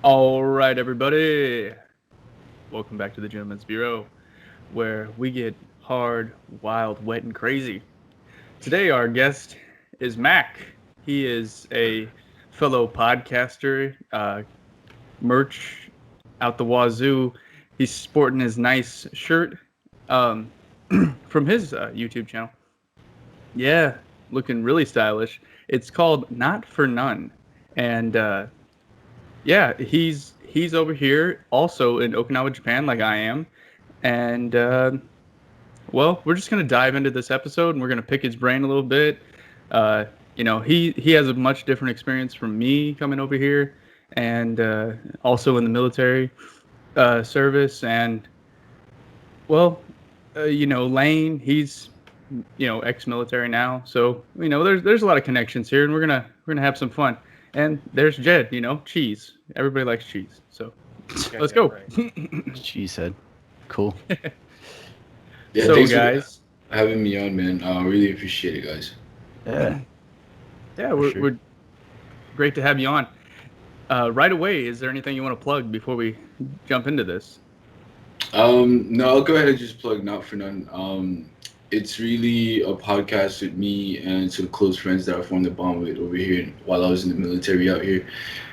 All right, everybody. Welcome back to the Gentleman's Bureau, where we get hard, wild, wet, and crazy. Today, our guest is Mac. He is a fellow podcaster, merch out the wazoo. He's sporting his nice shirt um, from his YouTube channel. Yeah, looking really stylish. It's called Not for None. And yeah, he's over here also in Okinawa, Japan, like I am, and well, we're just gonna dive into this episode and we're gonna pick his brain a little bit. Uh, he has a much different experience from me coming over here, and also in the military service, and well, Layne, he's ex-military now, so there's a lot of connections here, and we're gonna have some fun. And there's Jed, cheese. Everybody likes cheese, so You got let's that go. right. She said, "Cool." Yeah, So thanks guys, for having me on, man. I really appreciate it, guys. Yeah, yeah, for we're, sure. we're great to have you on. Right away, is there anything you want to plug before we jump into this? No, I'll go ahead and just plug Not for None. It's really a podcast with me and some close friends that I formed a bond with over here while I was in the military out here.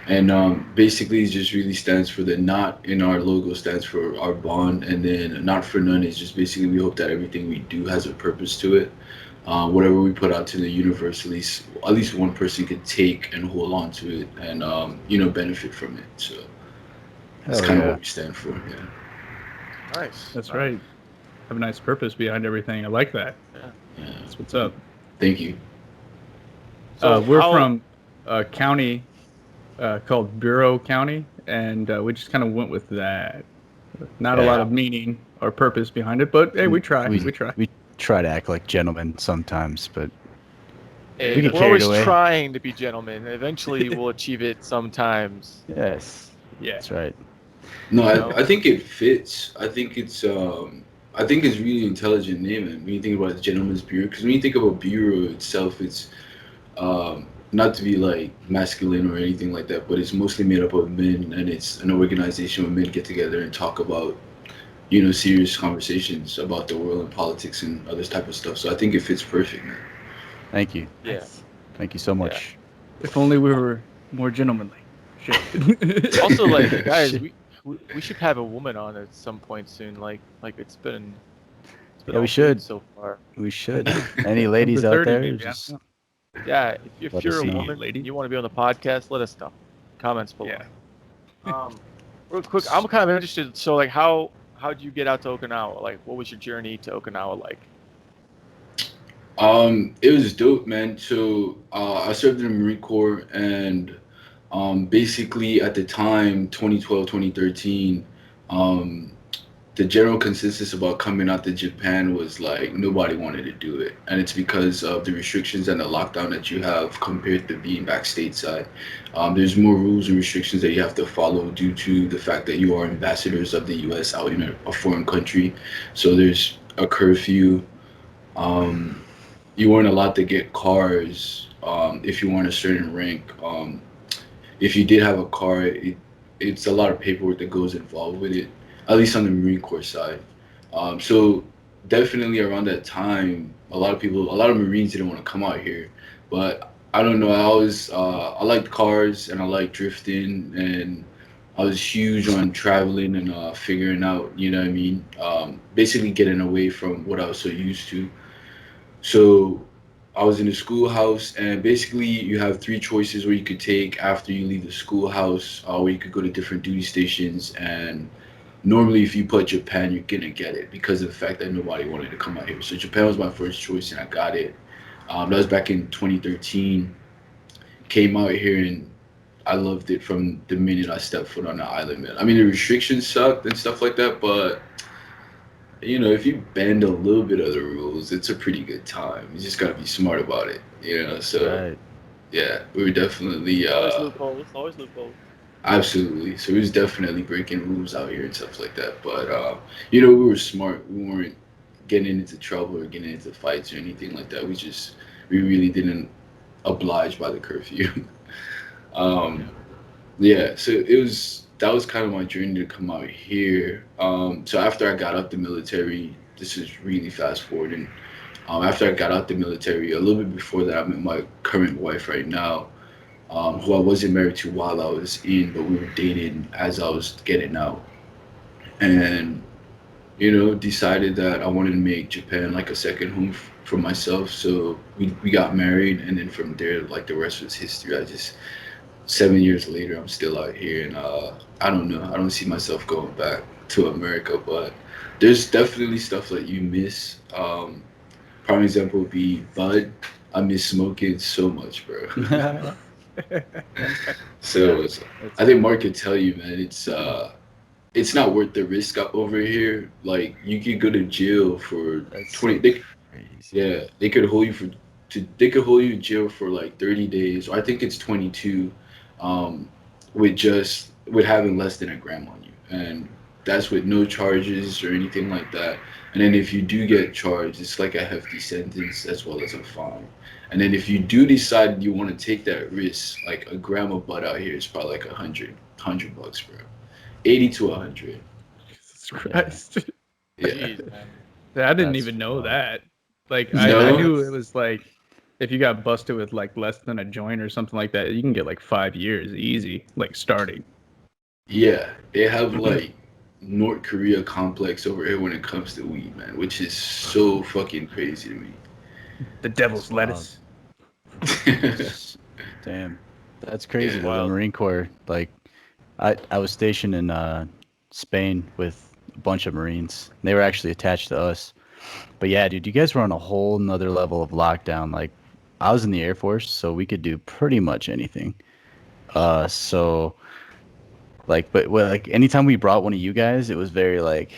And basically, it just really stands for the not in our logo stands for our bond, and then Not for None is just basically we hope that everything we do has a purpose to it. Whatever we put out to the universe, at least one person could take and hold on to it and benefit from it. So that's Hell kind of yeah. what we stand for. Yeah. Nice. That's nice. right. Have a nice purpose behind everything. I like that. Yeah. Yeah. That's what's up. Thank you. So We're how? from a county called Bureau County, and we just kind of went with that. Not a lot Yeah. of meaning or purpose behind it, but hey, we try. We We try. we try to act like gentlemen sometimes, but Hey, We get we're carried always away. trying to be gentlemen. Eventually, we'll achieve it sometimes. yes, Yeah. that's right. No, No. I think it fits. I think it's really intelligent name. And when you think about the Gentleman's Bureau, because when you think about bureau itself, it's not to be like masculine or anything like that, but it's mostly made up of men, and it's an organization where men get together and talk about serious conversations about the world and politics and other type of stuff. So I think it fits perfect, man. Thank you, Yeah. Nice. thank you so much. If only we were more gentlemanly. Shit. Also, like guys, we should have a woman on at some point soon. It's been Yeah, we all should. good so far. We should. Any ladies Number out 30, there? maybe, I Just don't Yeah, if Let you're us a know. woman, Lady. you want to be on the podcast, let us know. Comments below. Yeah. Real quick, I'm kind of interested. So, like, how'd you get out to Okinawa? Like, what was your journey to Okinawa like? It was dope, man. So I served in the Marine Corps, and basically at the time, 2012, 2013, um, the general consensus about coming out to Japan was like nobody wanted to do it, and it's because of the restrictions and the lockdown that you have compared to being back stateside. There's more rules and restrictions that you have to follow due to the fact that you are ambassadors of the U.S. out in a foreign country. So there's a curfew. Um, you weren't allowed to get cars if you weren't a certain rank. If you did have a car, it's a lot of paperwork that goes involved with it, at least on the Marine Corps side. So definitely around that time, a lot of Marines didn't want to come out here, but I don't know. I liked cars and I liked drifting, and I was huge on traveling and figuring out, you know what I mean? Basically getting away from what I was so used to. So I was in the schoolhouse, and basically you have three choices where you could take after you leave the schoolhouse, where you could go to different duty stations. And normally, if you put Japan, you're gonna get it because of the fact that nobody wanted to come out here. So Japan was my first choice, and I got it. That was back in 2013. Came out here, and I loved it from the minute I stepped foot on the island, man. I mean, the restrictions sucked and stuff like that, but if you bend a little bit of the rules, it's a pretty good time. You just gotta be smart about it. So right. yeah, we were definitely Always loopholes. Always loopholes. absolutely. So we was definitely breaking rules out here and stuff like that. But we were smart. We weren't getting into trouble or getting into fights or anything like that. We really didn't oblige by the curfew. Yeah. um, Yeah, so that was kind of my journey to come out here. So after I got out the military, this is really fast forwarding. After I got out the military, a little bit before that, I met my current wife right now, who I wasn't married to while I was in, but we were dating as I was getting out. And decided that I wanted to make Japan like a second home for myself. So we got married, and then from there, like the rest was history. I just 7 years later, I'm still out here, and I don't know. I don't see myself going back to America, but there's definitely stuff that you miss. Prime example would be bud. I miss smoking so much, bro. So I think Mark could tell you, man. It's not worth the risk up over here. Like you could go to jail for That's 20. so crazy. Yeah, they could hold you they could hold you in jail for like 30 days. Or I think it's 22, um, with having less than a gram on you, and that's with no charges or anything like that. And then if you do get charged, it's like a hefty sentence as well as a fine. And then if you do decide you want to take that risk, like a gram of butt out here is probably like $100, bro. 80 to 100. Jesus Christ. Yeah. Jeez, man. I didn't That's even know wild. that. Like I No? knew it was like if you got busted with like less than a joint or something like that, you can get like 5 years easy, like starting. Yeah, they have like North Korea complex over here when it comes to weed, man, which is so fucking crazy to me. The devil's Wild. lettuce. Damn, that's crazy Yeah. though. The Wild. Marine Corps, like, I was stationed in Spain with a bunch of Marines. They were actually attached to us. But yeah, dude, you guys were on a whole nother level of lockdown. Like, I was in the Air Force, so we could do pretty much anything. So like, but well, like anytime we brought one of you guys, it was very like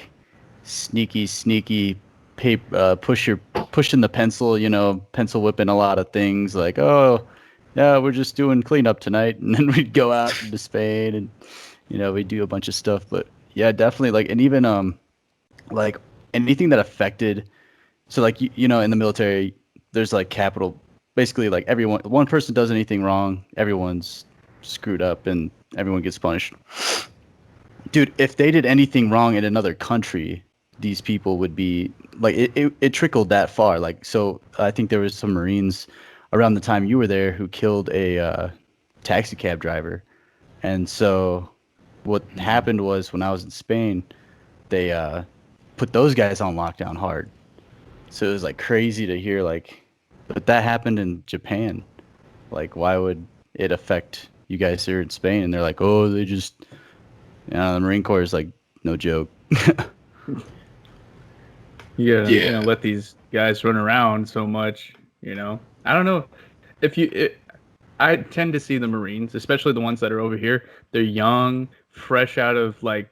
sneaky paper pushing the pencil, pencil whipping a lot of things like, oh yeah, we're just doing cleanup tonight, and then we'd go out into Spain and we'd do a bunch of stuff. But yeah, definitely, like, and even like anything that affected, so like in the military there's like capital, basically like everyone, one person does anything wrong, everyone's screwed up and everyone gets punished. Dude, if they did anything wrong in another country, these people would be like, it trickled that far. Like, so I think there was some Marines around the time you were there who killed a taxi cab driver. And so what happened was, when I was in Spain, they put those guys on lockdown hard. So it was like crazy to hear, like, but that happened in Japan. Like, why would it affect you guys here in Spain? And they're like, oh, they just, the Marine Corps is like, no joke. You gotta, Yeah. let these guys run around so much. I don't know if I tend to see the Marines, especially the ones that are over here. They're young, fresh out of like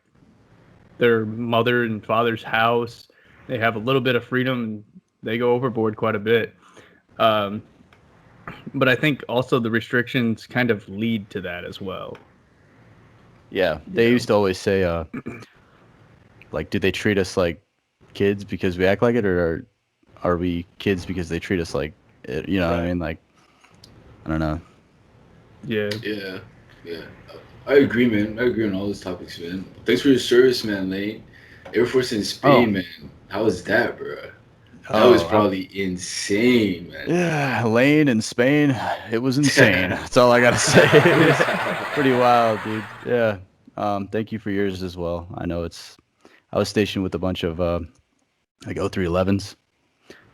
their mother and father's house. They have a little bit of freedom, and they go overboard quite a bit. Um, but I think also the restrictions kind of lead to that as well. Yeah, they used to always say, like, do they treat us like kids because we act like it, or are we kids because they treat us like it? You know what I Right. mean? Like, I don't know. Yeah. Yeah. Yeah. I agree, man. I agree on all those topics, man. Thanks for your service, man, Layne. Air Force in Spain, man. How was that, bro? That was probably insane, man. Yeah, Layne in Spain, it was insane. That's all I gotta say. It was pretty wild, dude. Yeah. Thank you for yours as well. I know I was stationed with a bunch of like O311s,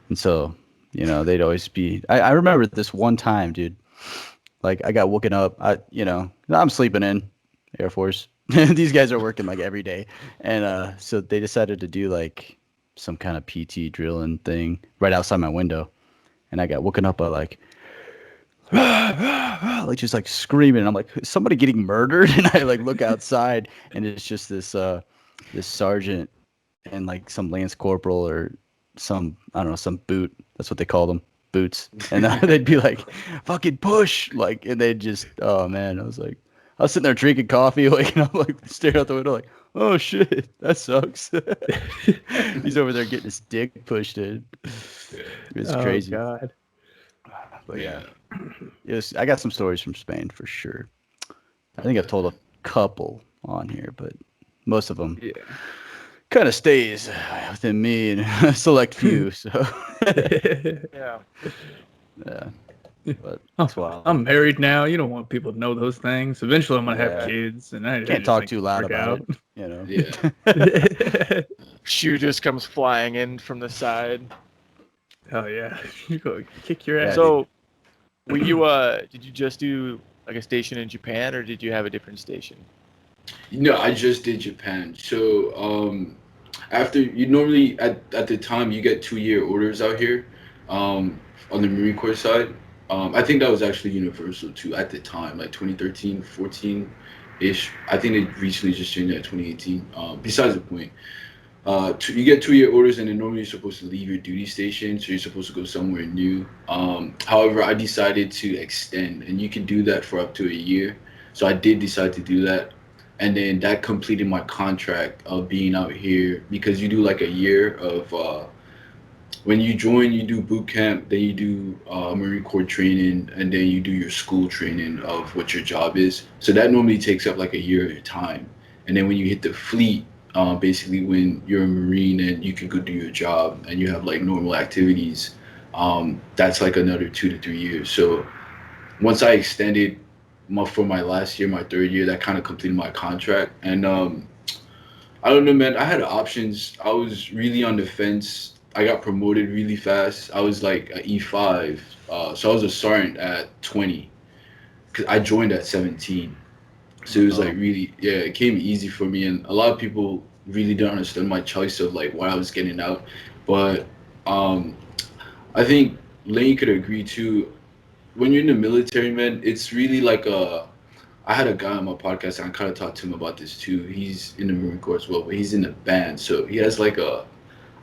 and so they'd always be. I remember this one time, dude. Like, I got woken up. I'm sleeping in Air Force. These guys are working like every day, and so they decided to do like some kind of PT drilling thing right outside my window, and I got woken up by like like just like screaming. And I'm like, is somebody getting murdered? And I like look outside, and it's just this sergeant and like some lance corporal or some, I don't know, some boot. That's what they call them, boots. And they'd be like, fucking push, like, and they'd just, oh man, I was sitting there drinking coffee, waking up, like staring out the window, like, oh shit, that sucks. He's over there getting his dick pushed in. It's crazy. Oh God. But yeah, yes, I got some stories from Spain for sure. I think I've told a couple on here, but most of them Yeah. kind of stays within me and a select few. So Yeah. yeah, but I'm, it's wild. I'm married now. You don't want people to know those things. Eventually, I'm gonna have Yeah. kids, and I Can't just talk think too it'll loud work about out. it, you know. Yeah. Shoe just comes flying in from the side. Oh yeah, you go kick your Yeah, ass. So, were you did you just do like a station in Japan, or did you have a different station? No, I just did Japan. So after you normally at the time you get 2 year orders out here, on the Marine Corps side. I think that was actually universal too at the time, like 2013, 14 ish. I think it recently just changed at 2018. Besides the point. You get 2 year orders, and then normally you're supposed to leave your duty station, so you're supposed to go somewhere new. However, I decided to extend, and you can do that for up to a year. So I did decide to do that, and then that completed my contract of being out here because you do like a year of when you join, you do boot camp, then you do Marine Corps training, and then you do your school training of what your job is. So that normally takes up like a year at a time. And then when you hit the fleet, basically when you're a Marine and you can go do your job and you have like normal activities, that's like another 2 to 3 years. So once I extended for my last year, my third year, that kind of completed my contract. And I don't know, man. I had options. I was really on the fence. I got promoted really fast. I was like an E5, so I was a sergeant at 20. Cause I joined at 17, so it was like Oh. really, yeah, it came easy for me. And a lot of people really don't understand my choice of like why I was getting out, but um, I think Layne could agree too. When you're in the military, man, it's really like a I had a guy on my podcast and I kind of talked to him about this too. He's in the Marine Corps as well, but he's in the band, so he has like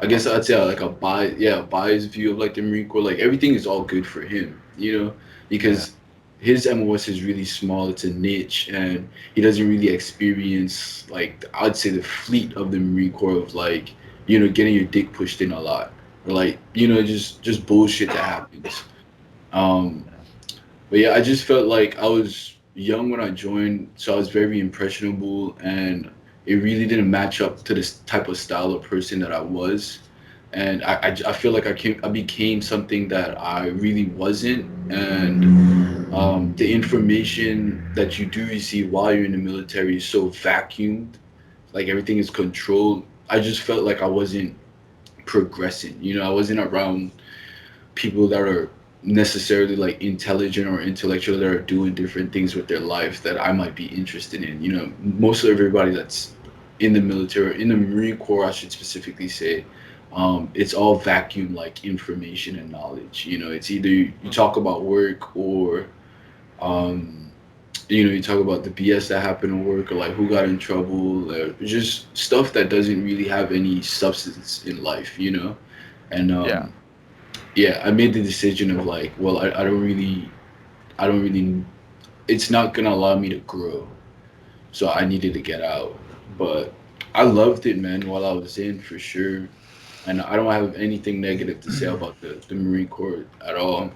I guess I'd say like a biased view of like the Marine Corps. Like everything is all good for him, Yeah. because his MOS is really small. It's a niche, and he doesn't really experience like I'd say the fleet of the Marine Corps of like getting your dick pushed in a lot, or like just bullshit that happens. Um, but yeah, I just felt like I was young when I joined, so I was very impressionable, and it really didn't match up to this type of style of person that I was. And I feel like I became something that I really wasn't. And the information that you do receive while you're in the military is so vacuumed, like everything is controlled. I just felt like I wasn't progressing. I wasn't around people that are necessarily like intelligent or intellectual that are doing different things with their life that I might be interested in. Most of everybody that's in the military, or in the Marine Corps, I should specifically say, it's all vacuum like information and knowledge. It's either you talk about work or, um, you talk about the BS that happened at work or like who got in trouble or just stuff that doesn't really have any substance in life. And Yeah. yeah, I made the decision of like, well, I don't really, it's not gonna allow me to grow, so I needed to get out. But I loved it, man, while I was in for sure, and I don't have anything negative to say about the Marine Corps at all.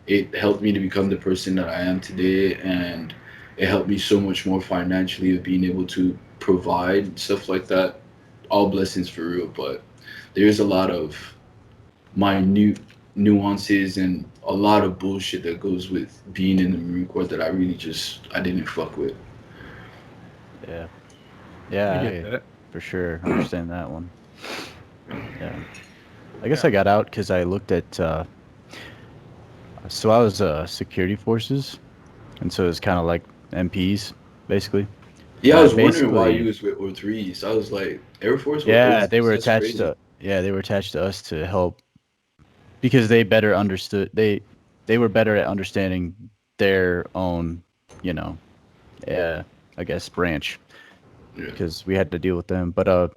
It helped me to become the person that I am today, and it helped me so much more financially of being able to provide stuff like that. All blessings for real, but there's a lot of minute nuances and a lot of bullshit that goes with being in the Marine Corps that I didn't fuck with. Yeah. I Yeah, get I that. for sure understand that one. Yeah. I guess Yeah. I got out because I looked at so I was security forces, and so it's kind of like MPs basically. Yeah, I But was wondering why you basically, was with O3s. I was like, Air Force with yeah, they O3s? were That's attached crazy. to they were attached to us to help because they better understood they were better at understanding their own, you know, I guess branch Yeah. because we had to deal with them. But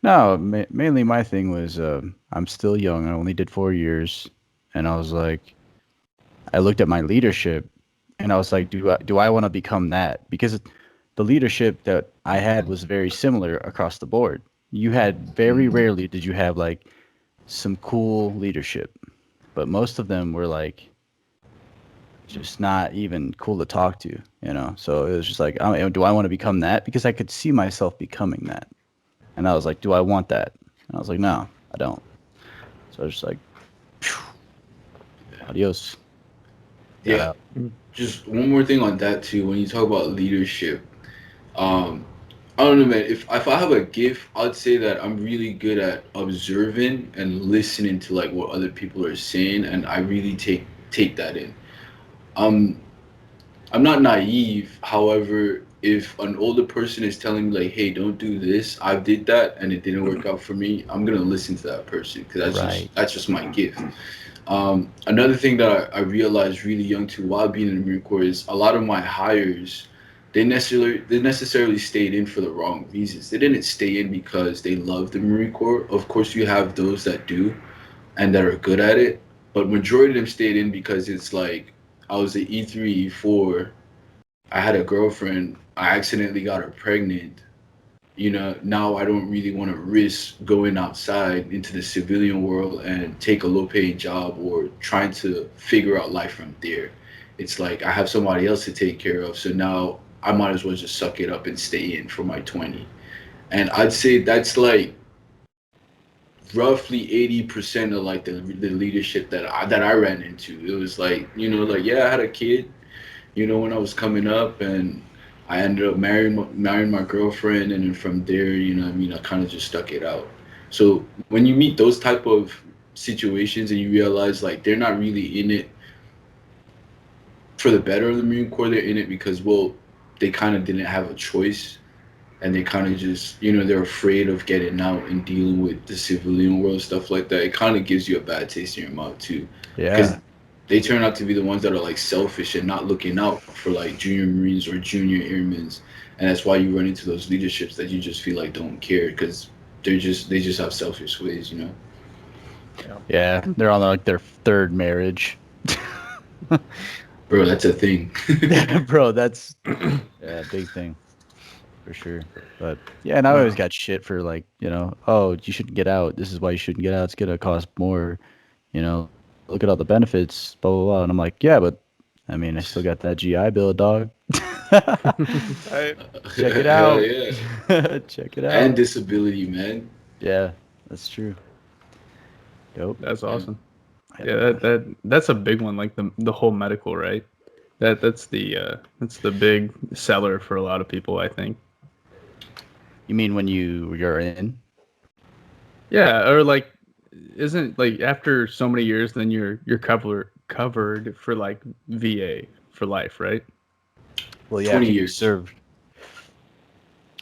no, mainly my thing was I'm still young. I only did 4 years, and I was like, I looked at my leadership, and I was like, do I want to become that? Because the leadership that I had was very similar across the board. You had very Mm. rarely did you have like some cool leadership, but most of them were like just not even cool to talk to, you know. So it was just like, do I want to become that? Because I could see myself becoming that, and I was like, do I want that? And I was like, no, I don't. So I was just like, phew, adios. Got Yeah. out. Just one more thing on that too. When you talk about leadership, I don't know, man. If I have a gift, I'd say that I'm really good at observing and listening to like what other people are saying, and I really take that in. Um, I'm not naive. However, if an older person is telling me like, "Hey, don't do this," I did that and it didn't work out for me. I'm gonna listen to that person because Right. that's just my gift. Another thing that I realized really young too while being in the Marine Corps is a lot of my hires, they necessarily stayed in for the wrong reasons. They didn't stay in because they love the Marine Corps. Of course, you have those that do and that are good at it, but majority of them stayed in because it's like I was an E3, E4. I had a girlfriend. I accidentally got her pregnant. You know, now I don't really want to risk going outside into the civilian world and take a low paying job or trying to figure out life from there. It's like I have somebody else to take care of, so now I might as well just suck it up and stay in for my 20. And I'd say that's like roughly 80% of like the leadership that I ran into. It was like, you know, like yeah, I had a kid, you know, when I was coming up, and I ended up marrying my girlfriend, and then from there, you know, what I mean, I kind of just stuck it out. So when you meet those type of situations and you realize like they're not really in it for the better of the Marine Corps, they're in it because well, they kind of didn't have a choice, and they kind of just, you know, they're afraid of getting out and dealing with the civilian world stuff like that. It kind of gives you a bad taste in your mouth too, because Yeah. they turn out to be the ones that are like selfish and not looking out for like junior Marines or junior airmen, and that's why you run into those leaderships that you just feel like don't care because they just have selfish ways, you know. Yeah. They're on like their third marriage. Bro, that's a thing. Bro, that's yeah, big thing for sure. But yeah, and I always Wow. got shit for like, you know, oh, you shouldn't get out. This is why you shouldn't get out. It's gonna cost more. You know, look at all the benefits, blah blah blah. And I'm like, yeah, but I mean, I still got that GI Bill, dog. Right? Check it Hell out. yeah. Check it And out. disability, man. Yeah, that's true. Dope. That's Yeah. awesome. Yeah, that's a big one. Like the whole medical, right? That's the big seller for a lot of people, I think. You mean when you're in? Yeah, or like, isn't like after so many years, then you're covered for like VA for life, right? Well, yeah, 20 after you years. served.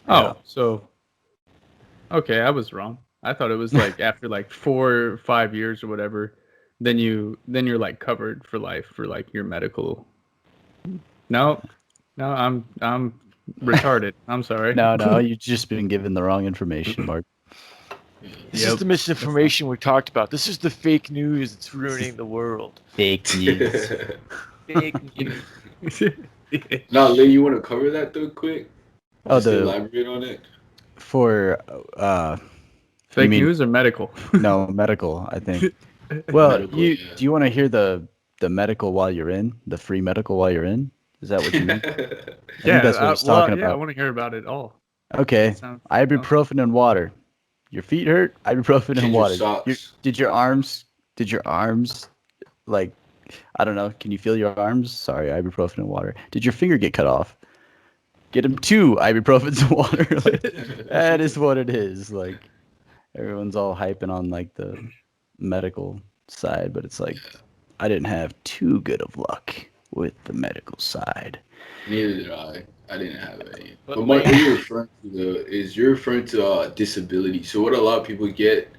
Yeah. Oh, so okay, I was wrong. I thought it was like after like 4 or 5 years or whatever, then you're like covered for life for like your medical. No, no, I'm retarded. I'm sorry. No, no, you've just been given the wrong information, Mark. This Yep. is the misinformation we talked about. This is the fake news that's ruining the world. Fake news. Fake news. Now, Layne, you want to cover that though, quick? Oh, Just to the elaborate on it. for you Fake mean news or medical? no medical? I think. Well, Medical, you yeah. do you want to hear the medical while you're in the free medical while you're in? Is that what you mean? I think that's what he's talking Yeah, I about. want to hear about it all. Okay, That sounds ibuprofen and water. Your feet hurt? Ibuprofen and Change your water. socks. Did your arms? Did your arms like? I don't know. Can you feel your arms? Sorry, ibuprofen and water. Did your finger get cut off? Get him 2 ibuprofens and water. Like, that is what it is. Like everyone's all hyping on like the medical side, but it's like I didn't have too good of luck with the medical side. Neither did I. I didn't have any. But But Mark, Layne, what you're referring to though is you're referring to disability. So what a lot of people get.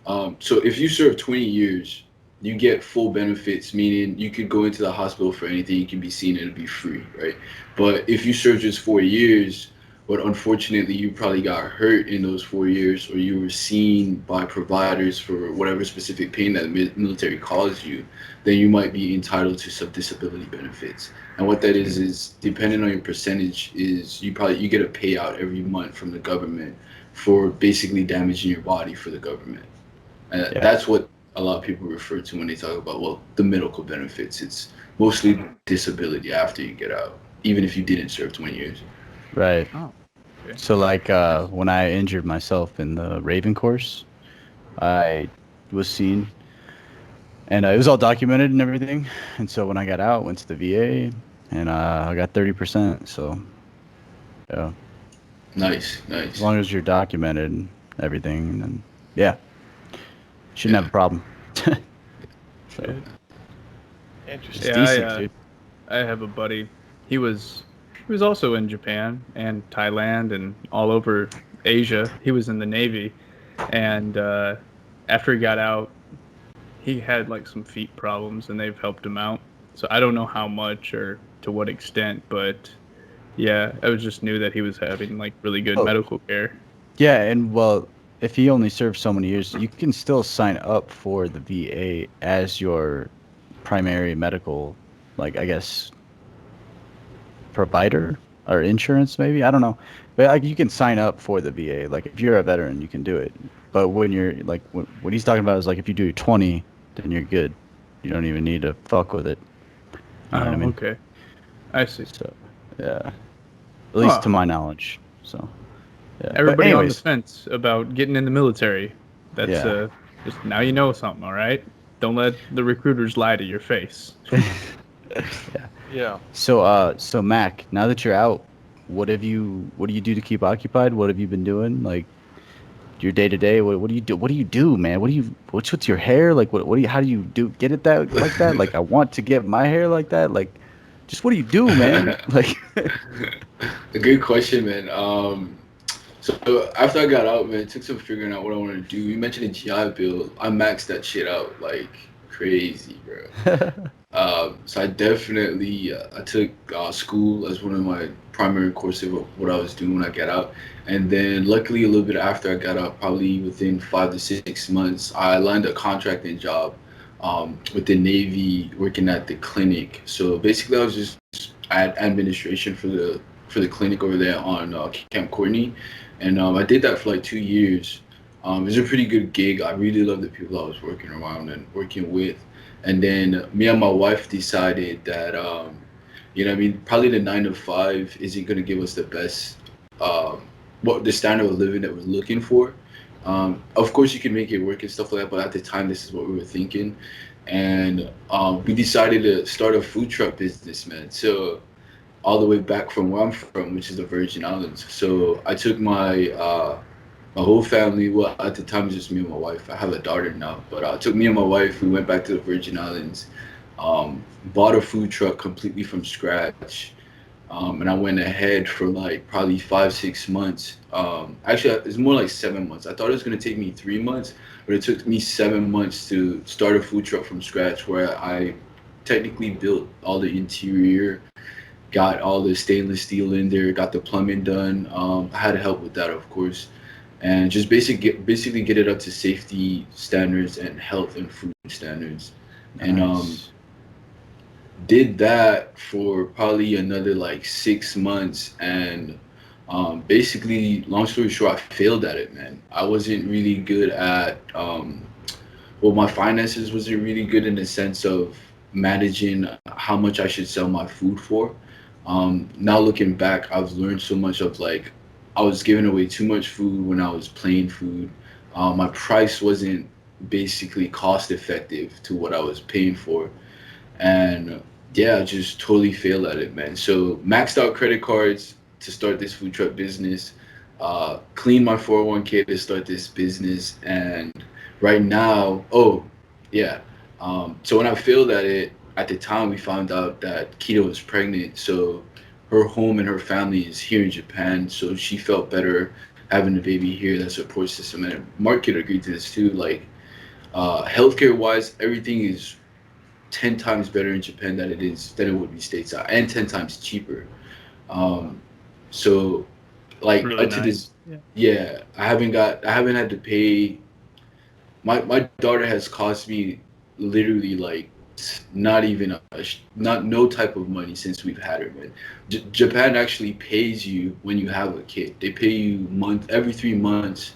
Um, So if you serve 20 years, you get full benefits, meaning you could go into the hospital for anything, you can be seen and it'll be free, right? But if you serve just 4 years, but unfortunately you probably got hurt in those 4 years, or you were seen by providers for whatever specific pain that the military caused you, then you might be entitled to some disability benefits. And what that is depending on your percentage, is you get a payout every month from the government for basically damaging your body for the government. And Yeah. that's what a lot of people refer to when they talk about, well, the medical benefits. It's mostly disability after you get out, even if you didn't serve 20 years. Right. Oh, okay. So like when I injured myself in the Raven course, I was seen, and it was all documented and everything. And so when I got out, went to the VA, and I got 30%. So yeah, Nice, as nice. long as you're documented and everything, then yeah, shouldn't Yeah. have a problem. So Shit. Interesting. it's Yeah, decent, dude. I have a buddy. He was also in Japan and Thailand and all over Asia. He was in the Navy, and after he got out, he had like some feet problems, and they've helped him out. So I don't know how much or to what extent, but yeah, I was just knew that he was having like really good Oh. medical care. Yeah, and well, if he only served so many years, you can still sign up for the VA as your primary medical, like I guess, provider or insurance, maybe. I don't know, but like you can sign up for the VA. Like if you're a veteran, you can do it. But when you're like what he's talking about is like if you do 20, then you're good. You don't even need to fuck with it. You know what I Oh, mean? okay, I see. So yeah, at least to Huh. my knowledge. So yeah, but Everybody on the anyways, fence about getting in the military. That's yeah. just now you know something, all right? Don't let the recruiters lie to your face. Yeah. So Mac, now that you're out, what do you do to keep occupied? What have you been doing? Like your day to day? What do you do? What do you do, man? What's with your hair? Like what do you how do you do get it that like that? Like I want to get my hair like that. Like just what do you do, man? Like A good question, man. So after I got out, man, it took some figuring out what I wanted to do. You mentioned a GI Bill. I maxed that shit out like crazy, bro. So I definitely I took school as one of my primary courses of what I was doing when I got out, and then luckily a little bit after I got out, probably within 5 to 6 months, I landed a contracting job with the Navy working at the clinic. So basically, I was just at administration for the clinic over there on Camp Courtney, and I did that for like 2 years. It was a pretty good gig. I really loved the people I was working around and working with. And then me and my wife decided that, I mean, probably the 9 to 5 isn't going to give us the best, what the standard of living that we're looking for. Of course, you can make it work and stuff like that, but at the time, this is what we were thinking. And we decided to start a food truck business, man. So all the way back from where I'm from, which is the Virgin Islands. So I took my whole family. Well, at the time, it was just me and my wife. I have a daughter now, but I took me and my wife. We went back to the Virgin Islands, bought a food truck completely from scratch, and I went ahead for like probably 5 6 months. Actually, it's more like 7 months. I thought it was gonna take me 3 months, but it took me 7 months to start a food truck from scratch, where I technically built all the interior, got all the stainless steel in there, got the plumbing done. I had help with that, of course, and just basically get it up to safety standards and health and food standards. And nice. did that for probably another like 6 months, and basically, long story short, I failed at it, man. I wasn't really good at well, my finances wasn't really good in the sense of managing how much I should sell my food for. Now looking back, I've learned so much of like I was giving away too much food when I was plain food. My price wasn't basically cost effective to what I was paying for, and yeah, I just totally failed at it, man. So maxed out credit cards to start this food truck business, cleaned my 401k to start this business, and right now, oh yeah. So when I failed at it, at the time we found out that Kita was pregnant, so her home and her family is here in Japan, so she felt better having the baby here. That support system, and Mark could agree to this too. Like healthcare wise, everything is 10 times better in Japan than it would be stateside, and 10 times cheaper. Um, so It's like really to this, nice. Yeah. yeah, I haven't had to pay. My daughter has cost me literally like not even not no type of money since we've had her, man. Japan actually pays you when you have a kid. They pay you every 3 months.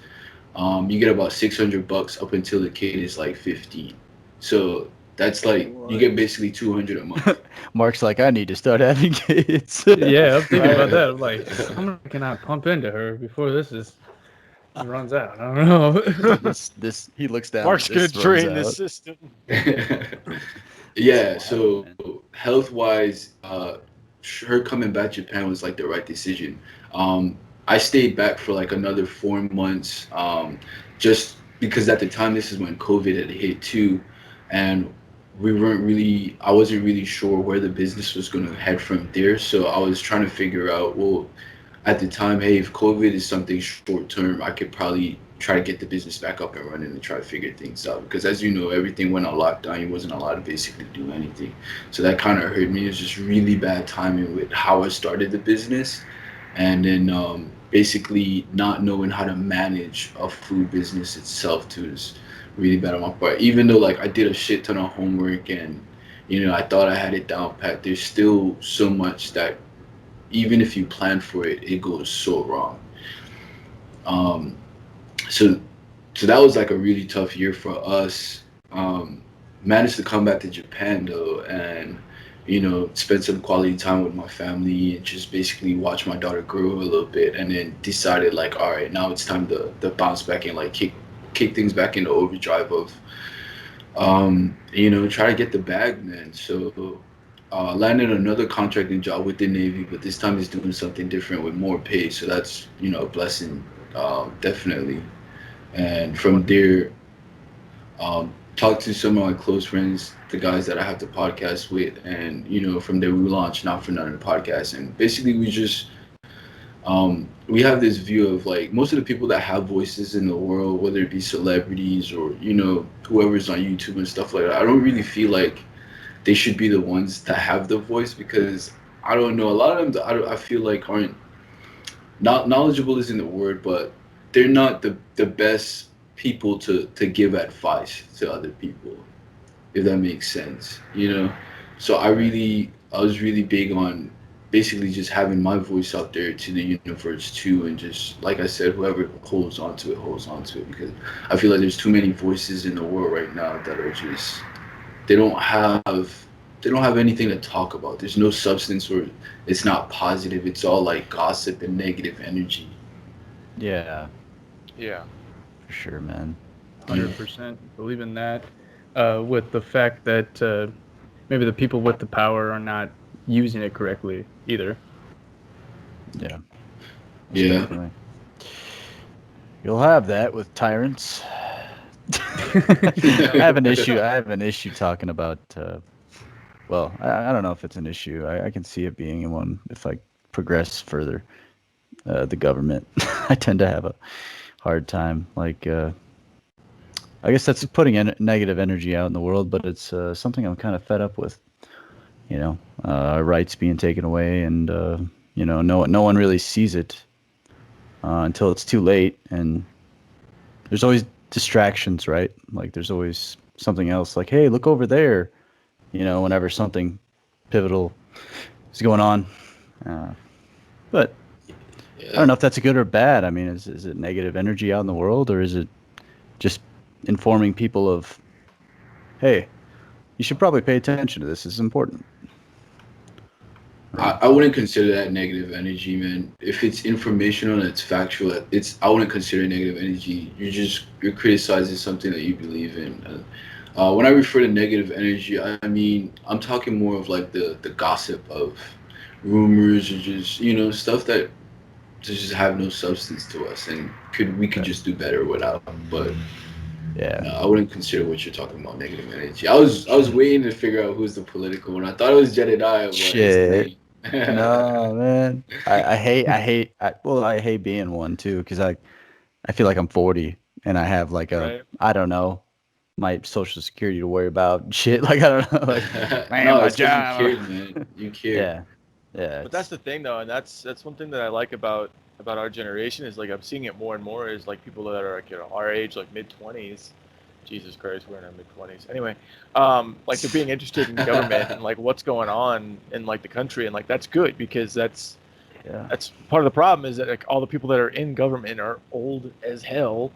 You get about $600 up until the kid is like 15. So That's like you get basically 200 a month. Mark's like, I need to start having kids. Yeah, I'm thinking about Right. that. I'm like, how much can I pump into her before this runs out? I don't know. this he looks down. Mark's gonna this runs drain the out. system. Yeah, That's so wild, man. health wise, her coming back to Japan was like the right decision. I stayed back for like another 4 months, just because at the time this is when COVID had hit too, and I wasn't really sure where the business was going to head from there. So I was trying to figure out, well, at the time, hey, if COVID is something short term, I could probably try to get the business back up and running and try to figure things out. Because as you know, everything went on lockdown. You wasn't allowed to basically do anything. So that kind of hurt me. It was just really bad timing with how I started the business. And then basically not knowing how to manage a food business itself too is really bad on my part. Even though like I did a shit ton of homework and I thought I had it down pat, there's still so much that even if you plan for it, it goes so wrong. Um, so so that was like a really tough year for us. Managed to come back to Japan though, and spend some quality time with my family and just basically watch my daughter grow a little bit, and then decided like, all right, now it's time to bounce back and like kick things back into overdrive of try to get the bag, man. So landed another contracting job with the Navy, but this time it's doing something different with more pay. So that's a blessing, definitely. And from there, talked to some of my close friends, the guys that I have the podcast with, and from there we launched Not For Nothing podcast, and basically we have this view of like most of the people that have voices in the world, whether it be celebrities or whoever's on YouTube and stuff like that. I don't really feel like they should be the ones that have the voice, because I don't know, a lot of them I feel like aren't not knowledgeable isn't the word, but they're not the best people to give advice to other people, if that makes sense. So I was really big on basically just having my voice out there to the universe too, and just like I said, whoever holds onto it, because I feel like there's too many voices in the world right now that are just they don't have anything to talk about. There's no substance, or it's not positive. It's all like gossip and negative energy. Yeah, Yeah. for sure, man. 100% believe in that. With the fact that maybe the people with the power are not using it correctly either. Yeah. Yeah. Definitely. You'll have that with tyrants. I have an issue talking about. Well, I don't know if it's an issue. I can see it being one if I progress further. The government, I tend to have a hard time. Like, I guess that's putting negative energy out in the world, but it's something I'm kind of fed up with. Our rights being taken away, and no one really sees it until it's too late, and there's always distractions, right? Like there's always something else, like, hey, look over there, whenever something pivotal is going on. But I don't know if that's good or bad. I mean, is it negative energy out in the world, or is it just informing people of, hey, you should probably pay attention to this. This is important. I wouldn't consider that negative energy, man. If it's informational and it's factual, I wouldn't consider it negative energy. You're criticizing something that you believe in. When I refer to negative energy, I mean I'm talking more of like the gossip of rumors, or just stuff that just have no substance to us, and we could just do better without. But Yeah. no, I wouldn't consider what you're talking about negative energy. I was waiting to figure out who's the political one. I thought it was Jedediah, but Shit. it's Layne. No, man. I hate being one too, because I feel like I'm 40 and I have like Right. I don't know, my social security to worry about and shit. Like I don't know, like man, No, my it's 'cause job. you care, man. You care. Yeah. But that's the thing, though, and that's one thing that I like about our generation is like I'm seeing it more and more is like people that are like our age, like mid-20s. Jesus Christ, we're in our mid-20s. Anyway, like they're being interested in government and like what's going on in like the country, and like that's good, because that's part of the problem is that like all the people that are in government are old as hell,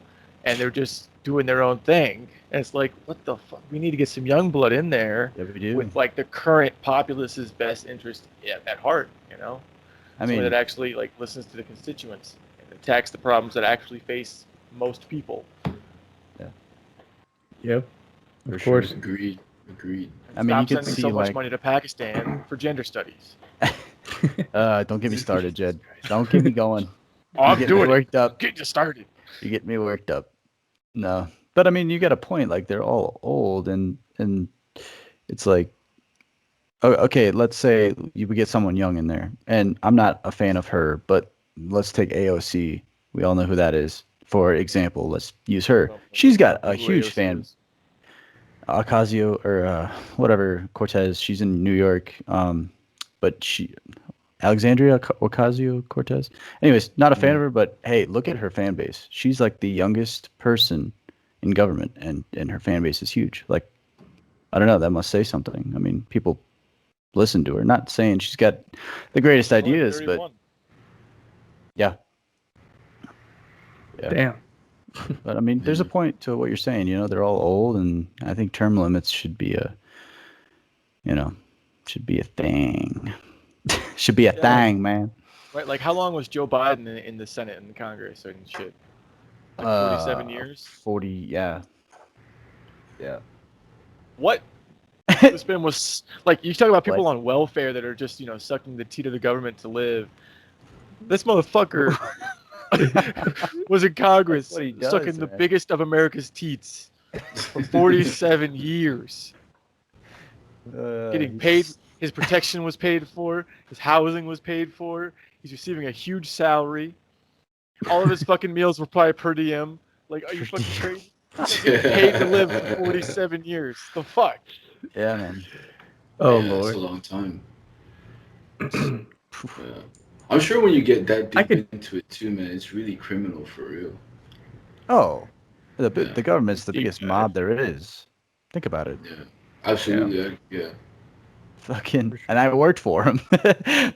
and they're just doing their own thing. And it's like, what the fuck? We need to get some young blood in there Yeah, we do. with like the current populace's best interest at heart. You know, I someone mean, that actually like listens to the constituents and attacks the problems that actually face most people. Yep. for Of sure. course. Agreed. I mean, you Stop could sending see so much like, money to Pakistan for gender studies. don't get me started, Jed. Don't get me going. Oh, I'm You get me doing it. worked up. Get you started. You get me worked up. No, but I mean, you got a point. Like they're all old, and it's like, okay, let's say you would get someone young in there, and I'm not a fan of her, but let's take AOC. We all know who that is. For example, let's use her. She's got a huge fan. Ocasio or whatever Cortez. She's in New York. But Alexandria Ocasio Cortez. Anyways, not a fan of her, but hey, look at her fan base. She's like the youngest person in government, and her fan base is huge. Like, I don't know, that must say something. I mean, people listen to her. Not saying she's got the greatest ideas, but yeah. Damn. But I mean, there's a point to what you're saying. You know, they're all old, and I think term limits should be a thing. Should be a thing, man. Right, like how long was Joe Biden in the Senate and the Congress and shit? Like 47 years? 40, yeah. Yeah. What? This man was like, you talk about people on welfare that are just, sucking the teat of the government to live. This motherfucker was in Congress sucking the biggest of America's teats for 47 years. Getting paid. His protection was paid for. His housing was paid for. He's receiving a huge salary. All of his fucking meals were probably per diem. Like, are you fucking crazy? He's getting paid to live for 47 years. The fuck? Yeah, man. Oh, yeah, Lord. that's a long time. Yeah. I'm sure when you get that deep into it too, man, it's really criminal for real. Oh, the government's the biggest mob there is. Think about it. Yeah, absolutely. Yeah. Fucking, and I worked for him.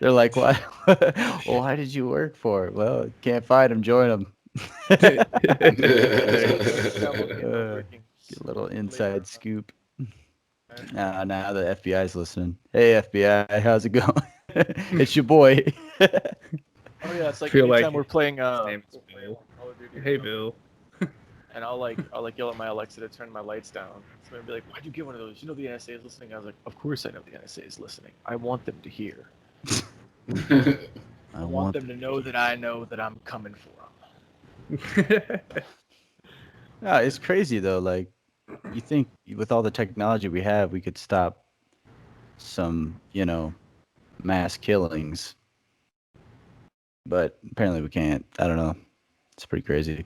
They're like, why? Well, why did you work for it? Well, can't fight him, join him. Get a little inside scoop. Now the FBI's listening. Hey, FBI, how's it going? It's your boy. Oh yeah, it's like anytime we're playing. Hey, Bill. And I'll yell at my Alexa to turn my lights down. Somebody will be like, "Why'd you get one of those? You know the NSA is listening." I was like, "Of course I know the NSA is listening. I want them to hear. I want them to know that I know that I'm coming for them." No, it's crazy though. Like, you think with all the technology we have, we could stop some, mass killings, but apparently we can't. I don't know. It's pretty crazy.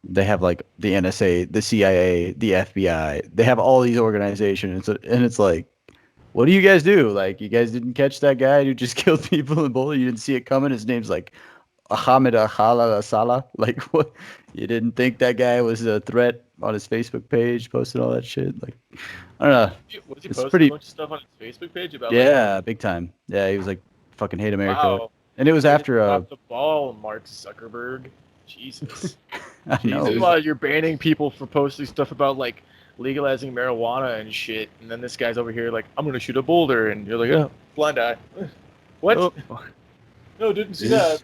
They have like the NSA, the CIA, the FBI. They have all these organizations, and it's like, what do you guys do? Like, you guys didn't catch that guy who just killed people in Boulder? You didn't see it coming? His name's like Ahmed Ahala Salah. Like, what? You didn't think that guy was a threat on his Facebook page, posted all that shit? Like, I don't know. Was he It's posting pretty. a bunch of stuff on his Facebook page about? Yeah, big time. Yeah, he was like, fucking hate America. Wow. And it was after Drop the ball, Mark Zuckerberg. Jesus. I know. Jesus. You're banning people for posting stuff about like legalizing marijuana and shit, and then this guy's over here like, I'm gonna shoot a boulder, and you're like, oh, blind eye. What? Oh. No, didn't see that.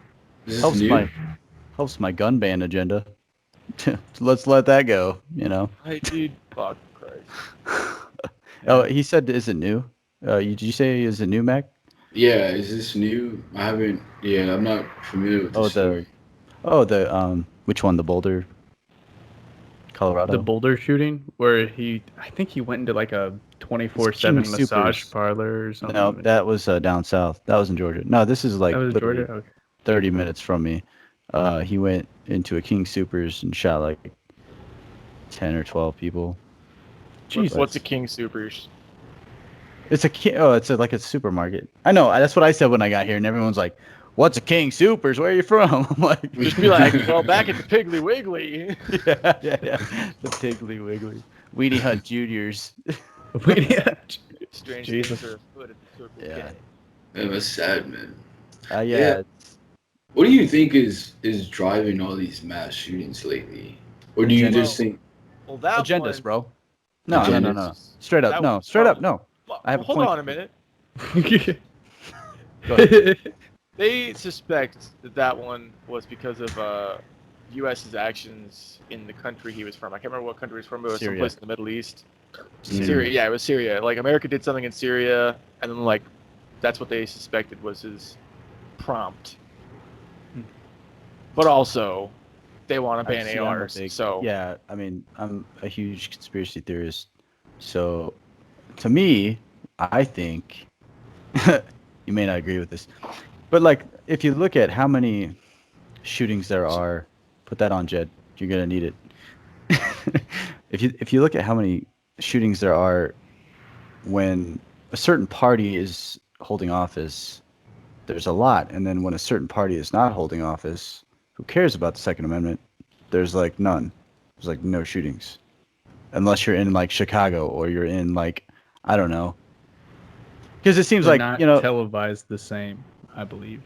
Helps my gun ban agenda. Let's let that go. Hey, dude. Fuck Christ. Oh, he said, is it new? Did you say is it new, Mac? Yeah, is this new? I haven't. Yeah, I'm not familiar with this story. Which one? The Boulder, Colorado. The Boulder shooting, where I think he went into like a 24/7 massage parlor or something. No, that was down south. That was in Georgia. No, this is like Georgia. Okay. 30 minutes from me. He went into a King Soopers and shot like 10 or 12 people. Jesus. What's a King Soopers? It's like a supermarket. I know. That's what I said when I got here, and everyone's like, "What's a King Soopers? Where are you from?" I'm like, just be like, "Well, back at the Piggly Wiggly." yeah. The Piggly Wiggly. Weenie Hut Juniors. Weenie Hut. Strange Jesus. things are afoot at the Circle Yeah. K. That was sad, man. Yeah. What do you think is driving all these mass shootings lately? Or do you just think Well, that Agendas, one, bro. No. agendas? Straight up, that no. one- Straight no. up, no. I have a Hold point. on a minute. Go ahead. They suspect that one was because of U.S.'s actions in the country he was from. I can't remember what country he was from, but it was Syria. someplace in the Middle East. Mm. Syria, yeah, it was Syria. Like America did something in Syria, and then like that's what they suspected was his prompt. But also, they want to ban See, I'm a ARs. big- So yeah, I mean, I'm a huge conspiracy theorist. So, to me, I think you may not agree with this, but like, if you look at how many shootings there are, put that on, Jed. You're gonna need it. If you look at how many shootings there are when a certain party is holding office, there's a lot, and then when a certain party is not holding office, who cares about the Second Amendment? There's like none. There's like no shootings, unless you're in like Chicago or you're in like, I don't know, because it seems They're like, not you know, televised the same, I believe.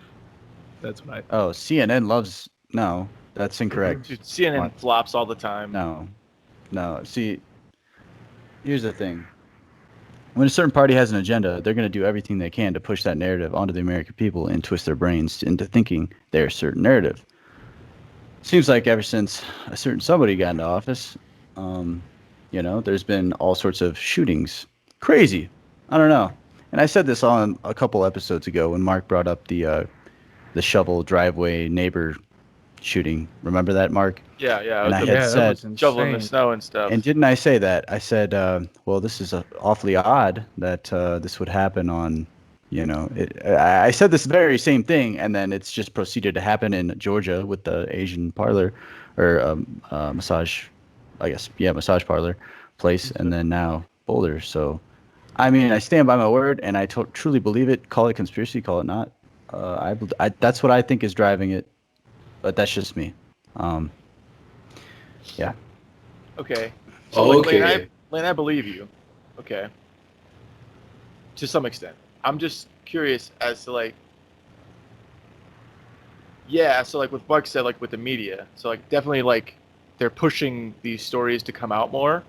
That's what I. oh, CNN loves, no, that's incorrect. dude, CNN What? flops all the time. No. See, here's the thing. When a certain party has an agenda, they're going to do everything they can to push that narrative onto the American people and twist their brains into thinking their certain narrative. Seems like ever since a certain somebody got into office, there's been all sorts of shootings. Crazy. I don't know. And I said this on a couple episodes ago when Mark brought up the shovel driveway neighbor shooting. Remember that, Mark? Yeah, yeah. And I It had was Yeah, that said, was shoveling the insane. snow and stuff. and didn't I say that? I said, well, this is awfully odd that this would happen on, I said this very same thing, and then it's just proceeded to happen in Georgia with the Asian parlor or massage, I guess, yeah, massage parlor place, and then now Boulder. So, I mean, I stand by my word, and I truly believe it. Call it conspiracy, call it not. That's what I think is driving it, but that's just me. Yeah. Okay. So like, Okay. Layne, I believe you. Okay. To some extent. I'm just curious as to like. Yeah, so like what Mark said, like with the media. So like definitely like they're pushing these stories to come out more.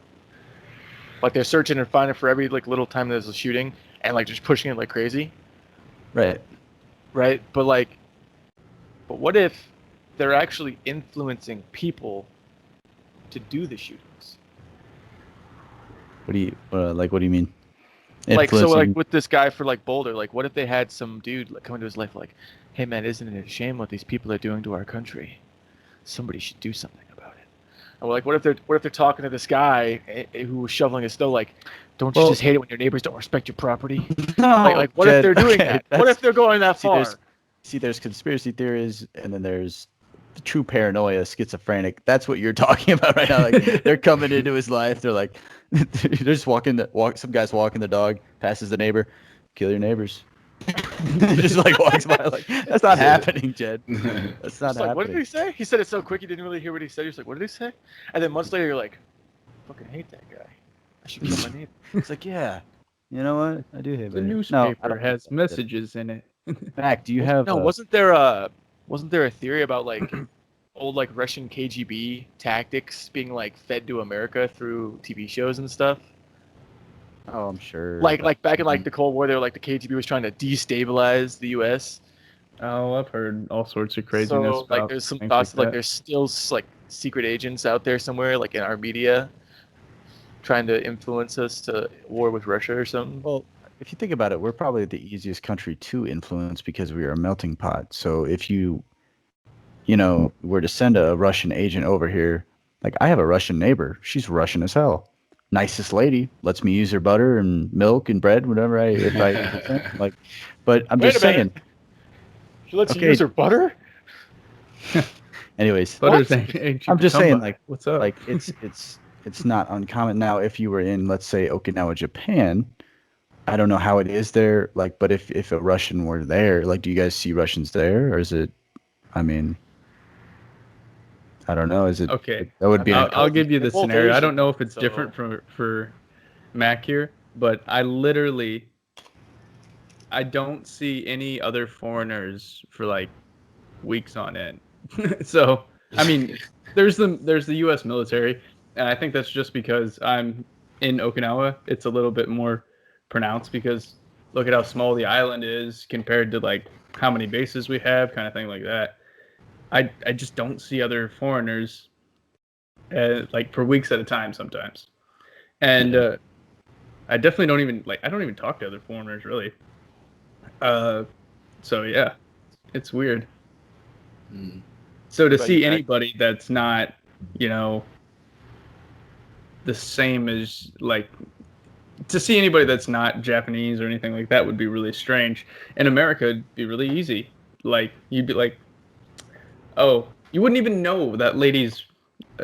Like they're searching and finding for every like little time there's a shooting and like just pushing it like crazy. Right. Right? But what if they're actually influencing people to do the shootings? What do you like? What do you mean? Like so like Influencing- with this guy for like Boulder, like what if they had some dude like come into his life like, hey man, isn't it a shame what these people are doing to our country? Somebody should do something about it. Or like what if they're talking to this guy who was shoveling his snow like, don't you Well- just hate it when your neighbors don't respect your property? No, Like what if Jed, they're doing okay, that? What that's- if they're going that far? there's conspiracy theories, and then there's the true paranoia, schizophrenic. That's what you're talking about right now. Like they're coming into his life. They're like, they're just some guy's walking the dog, passes the neighbor, kill your neighbors. Just like walks by. Like that's not happening, Jed. That's not It's like, what did happening. he say? He said it so quick you didn't really hear what he said. He was like, what did he say? And then months later you're like, I fucking hate that guy. I should kill my neighbor. It's like, yeah, you know what? I do hate The it. newspaper has messages in it. Mac, do you have? No, wasn't there a theory about like old like Russian KGB tactics being like fed to America through TV shows and stuff? Oh, I'm sure. Like back in like the Cold War, they were like the KGB was trying to destabilize the U.S. Oh, I've heard all sorts of craziness. So like about there's some things thoughts like that. there's still like secret agents out there somewhere like in our media trying to influence us to war with Russia or something. Well, if you think about it, we're probably the easiest country to influence because we are a melting pot. So if you were to send a Russian agent over here, like I have a Russian neighbor, she's Russian as hell. Nicest lady, lets me use her butter and milk and bread, whatever if I like. But I'm Wait just a minute. saying. She lets you Okay. use her butter? Anyways, Butter's What? ain't I'm just saying, Cucumber. like, What's up? like it's not uncommon. Now, if you were in, let's say, Okinawa, Japan, I don't know how it is there. Like, but if a Russian were there, like, do you guys see Russians there, or is it? I mean, I don't know. Is it Okay. That would be. I'll give you the They're both scenario. I Asian, don't know if it's so- different for Mac here, but I don't see any other foreigners for like weeks on end. So, I mean, there's the U.S. military, and I think that's just because I'm in Okinawa. It's a little bit more pronounced because look at how small the island is compared to like how many bases we have, kind of thing like that. I just don't see other foreigners like for weeks at a time sometimes, and I definitely don't even I don't even talk to other foreigners really. So yeah, it's weird. So to What about see you, Mac? anybody that's not, you know, the same as like to see anybody that's not Japanese or anything like that would be really strange. In America, it'd be really easy. Like you'd be like, oh, you wouldn't even know that lady's,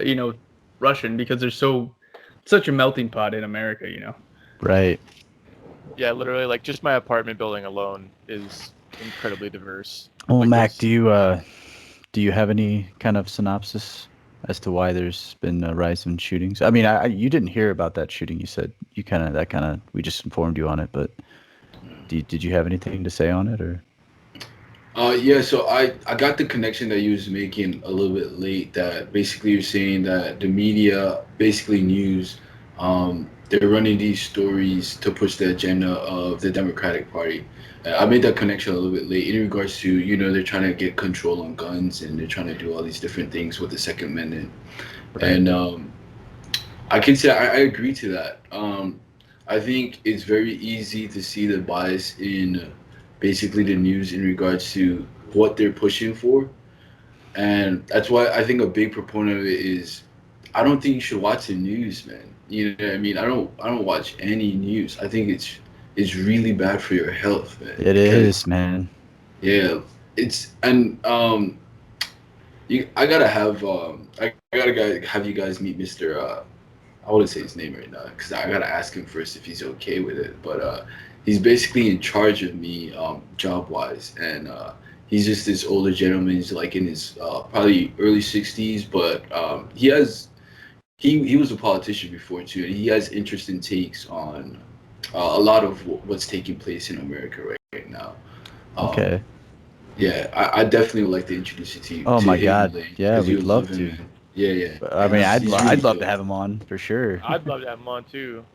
you know, Russian because there's such a melting pot in America, you know. Right. Yeah, literally, like just my apartment building alone is incredibly diverse. Well, Like, Mac, there's- do you have any kind of synopsis as to why there's been a rise in shootings? I mean, you didn't hear about that shooting. You said we just informed you on it, but did you have anything to say on it or? Yeah, so I got the connection that you was making a little bit late. That basically you're saying that the media, basically news, they're running these stories to push the agenda of the Democratic Party. I made that connection a little bit late in regards to they're trying to get control on guns and they're trying to do all these different things with the Second Amendment, Right. and I can say I agree to that. I think it's very easy to see the bias in basically the news in regards to what they're pushing for. And that's why I think a big proponent of it is I don't think you should watch the news, man. You know what I mean? I don't watch any news. I think it's really bad for your health, man. It is, man. Yeah, it's and I gotta have have you guys meet Mr. I wouldn't say his name right now because I gotta ask him first if he's okay with it. But he's basically in charge of me job wise, and he's just this older gentleman. He's like in his probably early 60s, but he was a politician before too, and he has interesting takes on a lot of what's taking place in America right now. Okay. Yeah, I definitely would like to introduce you Oh to my him, God. Layne, Yeah, 'cause we'd you'd love him, to. man. Yeah, yeah. But, I And mean, he's really I'd love to dope. have him on for sure. I'd love to have him on too.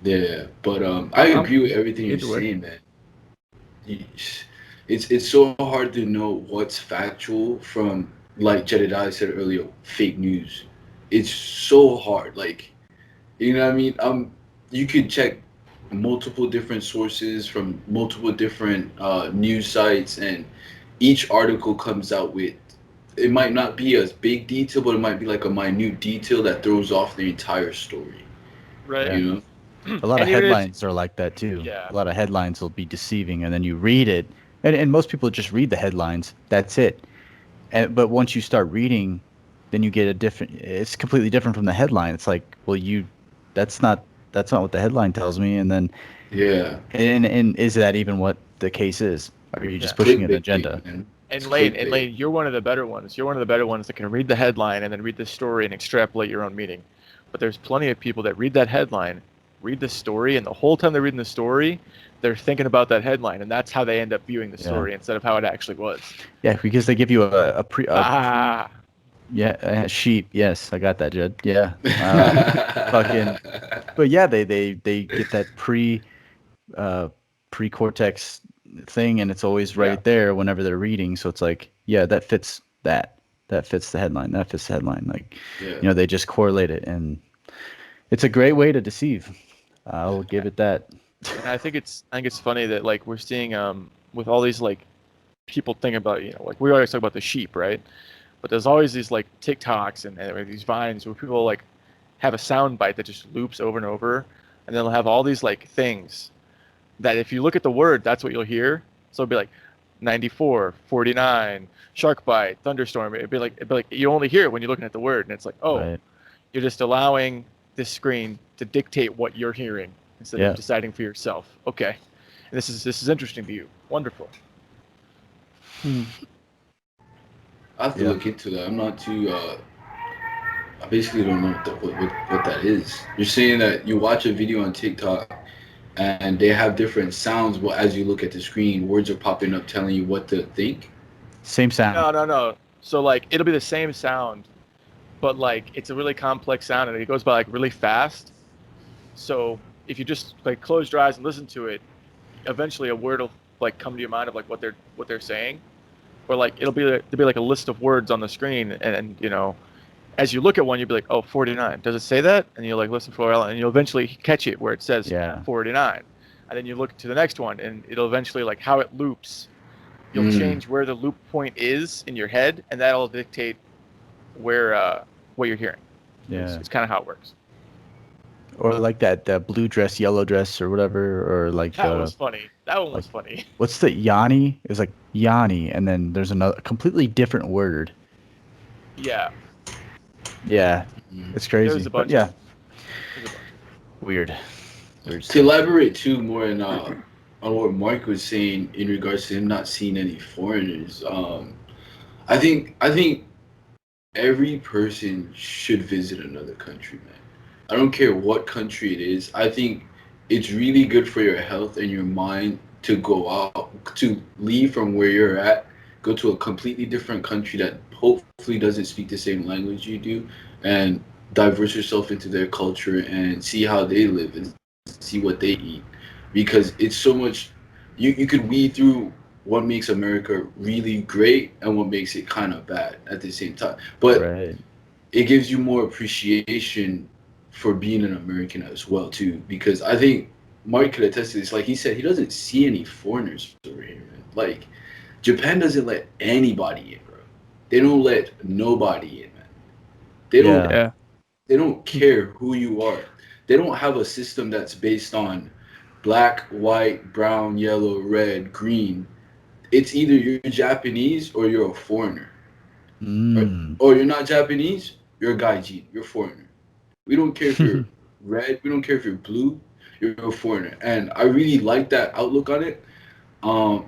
Yeah, but I I'm agree with everything you're either way. saying, man. You- It's so hard to know what's factual from, like Jedediah said earlier, fake news. It's so hard. Like, you know what I mean? You could check multiple different sources from multiple different news sites, and each article comes out with. It might not be a big detail, but it might be like a minute detail that throws off the entire story. Right. Yeah. You know? A lot of And even if- headlines are like that too. Yeah. A lot of headlines will be deceiving, and then you read it, and most people just read the headlines. That's it. But once you start reading, then you get a different. It's completely different from the headline. It's like, well, that's not what the headline tells me. And then, Yeah. and is that even what the case is? Or are you just Yeah. pushing an Clickbait, agenda? man. And It's Layne, clickbait. you're one of the better ones. You're one of the better ones that can read the headline and then read the story and extrapolate your own meaning. But there's plenty of people that read that headline, read the story, and the whole time they're reading the story, they're thinking about that headline, and that's how they end up viewing the Yeah. story instead of how it actually was. Yeah, because they give you a sheep. Yes, I got that, Jed. Yeah. Fucking. But yeah, they get that pre-cortex thing, and it's always right Yeah. there whenever they're reading. So it's like, yeah, that fits the headline. That fits the headline. Like, Yeah. they just correlate it, and it's a great way to deceive. I'll give it that. And I think it's funny that like we're seeing with all these like people thinking about like we always talk about the sheep, right? But there's always these like TikToks and these vines where people like have a sound bite that just loops over and over, and they'll have all these like things that if you look at the word, that's what you'll hear. So it'll be like 94, 49, shark bite, thunderstorm. It'd be like you only hear it when you're looking at the word, and it's like, oh, Right. you're just allowing this screen to dictate what you're hearing instead Yeah. of deciding for yourself. Okay, and this is interesting to you. Wonderful. I have to Yeah. look into that. I'm not too. I basically don't know what that is. You're saying that you watch a video on TikTok, and they have different sounds, but as you look at the screen, words are popping up telling you what to think. Same sound. No. So like it'll be the same sound, but like it's a really complex sound and it goes by like really fast. So if you just like close your eyes and listen to it, eventually a word will like come to your mind of like what they're saying, or like there'll be like a list of words on the screen, and you know, as you look at one, you'll be like, oh, 49. Does it say that? And you'll like listen for a while, and you'll eventually catch it where it says Yeah. 49, and then you look to the next one, and it'll eventually like how it loops. You'll change where the loop point is in your head, and that'll dictate where what you're hearing. Yeah. It's kind of how it works. Or like that blue dress, yellow dress, or whatever, or like That was funny. That one was like- funny. what's the Yanni? It was like Yanni, and then there's another completely different word. Yeah. Yeah, it's crazy. There's a But bunch. yeah, There's a bunch. weird. To elaborate too more on what Mark was saying in regards to him not seeing any foreigners, I think every person should visit another country, man. I don't care what country it is. I think it's really good for your health and your mind to go out, to leave from where you're at, go to a completely different country that hopefully doesn't speak the same language you do, and diverse yourself into their culture and see how they live and see what they eat. Because it's so much, you could weed through what makes America really great and what makes it kind of bad at the same time. But Right. it gives you more appreciation for being an American as well too. Because I think Mark could attest to this. Like he said, he doesn't see any foreigners over here, man. Like Japan doesn't let anybody in, bro. They don't let nobody in, man. They don't. Yeah. Yeah. They don't care who you are. They don't have a system that's based on black, white, brown, yellow, red, green. It's either you're Japanese or you're a foreigner. Right? Mm. Or you're not Japanese, you're a gaijin, you're a foreigner. We don't care if you're red, we don't care if you're blue, you're a foreigner. And I really like that outlook on it.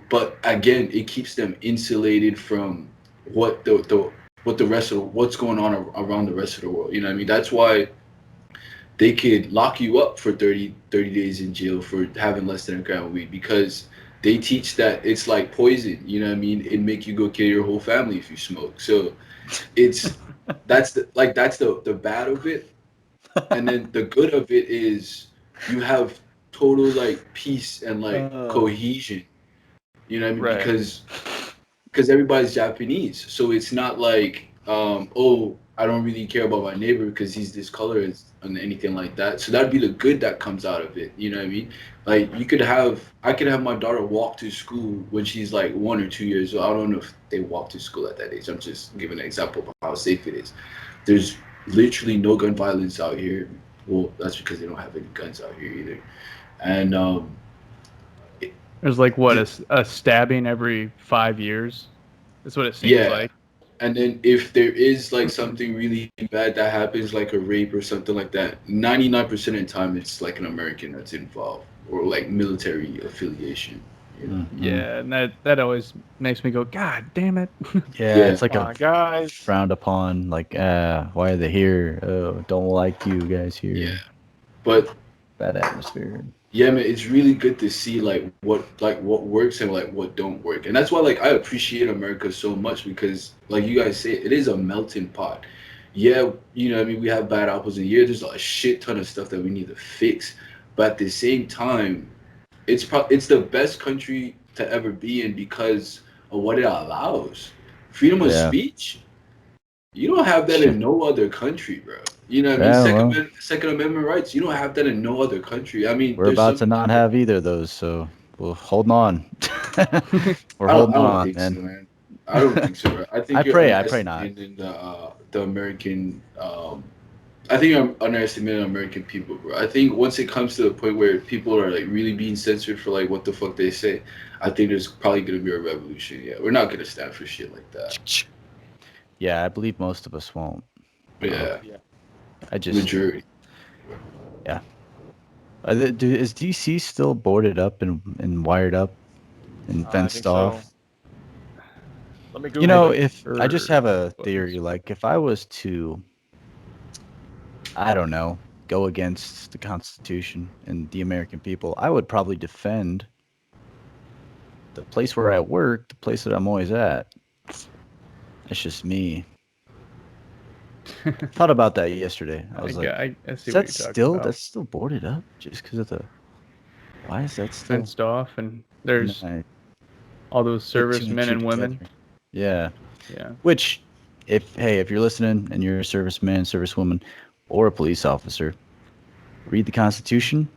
But again, it keeps them insulated from what the rest of what's going on around the rest of the world. You know what I mean? That's why they could lock you up for 30 days in jail for having less than a gram of weed, because they teach that it's like poison. You know what I mean? It make you go kill your whole family if you smoke. So it's that's the bad of it. And then the good of it is you have total like peace and like cohesion. You know what I mean? Right. Because everybody's Japanese, so it's not like oh, I don't really care about my neighbor because he's this color and anything like that. So that'd be the good that comes out of it. You know what I mean? Like I could have my daughter walk to school when she's like 1 or 2 years old. I don't know if they walk to school at that age. I'm just giving an example of how safe it is. There's literally no gun violence out here. Well, that's because they don't have any guns out here either. And There's like what a stabbing every 5 years. That's what it seems Yeah. like. And then if there is like something really bad that happens, like a rape or something like that, 99% of the time it's like an American that's involved or like military affiliation. You know? Yeah, and that always makes me go, God damn it. Yeah, Yeah. it's like Come a on, guys. frowned upon. Like, why are they here? Oh, don't like you guys here. Yeah. But Bad atmosphere. yeah, man, it's really good to see like what works and like what don't work. And that's why like I appreciate America so much, because like you guys say, it is a melting pot. Yeah, you know what I mean, we have bad apples a year. There's a shit ton of stuff that we need to fix. But at the same time, it's the best country to ever be in because of what it allows. Freedom of Yeah. speech. You don't have that in no other country, bro. You know what I mean? Yeah, Second Amendment rights. You don't have that in no other country. I mean, We're there's about some to not have either of those, so we're holding on. We're I holding don't on, think man. so, man. I don't think so, bro. I think I you're pray not. underestimating the American. I think I'm underestimating American people, bro. I think once it comes to the point where people are like really being censored for like what the fuck they say, I think there's probably gonna be a revolution. Yeah, we're not gonna stand for shit like that. Yeah, I believe most of us won't. Yeah, I just majority. is DC still boarded up and wired up and I fenced think so. off? Let me Google You know, it. if I just have a Or- theory, like if I was to, I don't know, go against the Constitution and the American people, I would probably defend the place where I work, the place that I'm always at, That's just me. Thought about that yesterday. I was like, I see is what you're that talking still about. that's still boarded up just because of the? Why is that still? Fenced off, and And there's then I all those put two and servicemen two and women. together. Yeah. Yeah. Which, if you're listening and you're a serviceman, servicewoman, or a police officer, read the Constitution.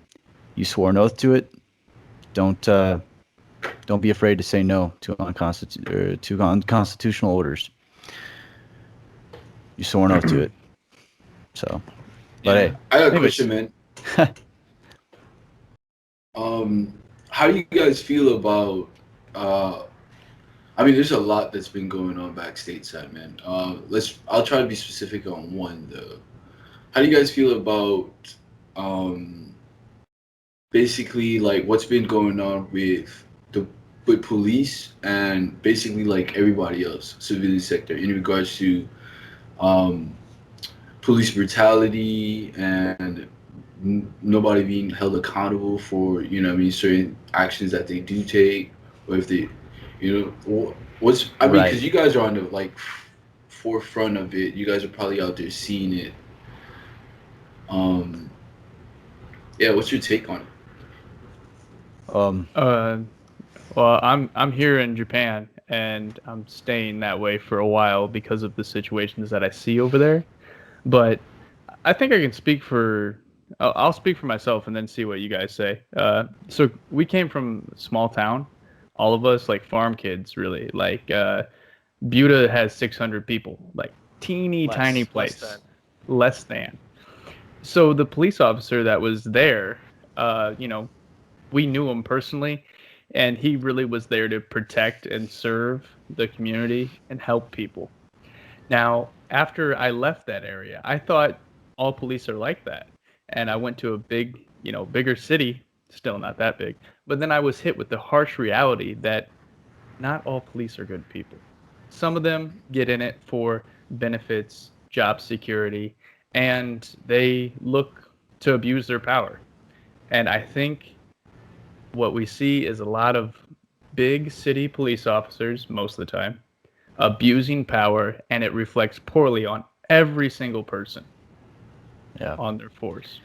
You swore an oath to it. Don't be afraid to say no to unconstitutional orders. You swore an oath to it. So, but Yeah. hey, I got a anyways. question, man. How do you guys feel about? I mean, there's a lot that's been going on back stateside, man. I'll try to be specific on one though. How do you guys feel about basically like what's been going on with police and basically like everybody else, civilian sector, in regards to um, police brutality and nobody being held accountable for what I mean certain actions that they do take, or if they, what's I mean because Right. you guys are on the like forefront of it. You guys are probably out there seeing it. Um, yeah, what's your take on it? Um, Uh, well, I'm here in Japan, and I'm staying that way for a while because of the situations that I see over there. But I think I can speak for. I'll speak for myself and then see what you guys say. So we came from a small town, all of us like farm kids, really. Like Buda has 600 people, like teeny tiny Less place, than. less than. So the police officer that was there, we knew him personally, and he really was there to protect and serve the community and help people. Now, after I left that area, I thought all police are like that. And I went to a bigger city, still not that big. But then I was hit with the harsh reality that not all police are good people. Some of them get in it for benefits, job security, and they look to abuse their power. And I think what we see is a lot of big city police officers, most of the time, abusing power, and it reflects poorly on every single person yeah. on their force.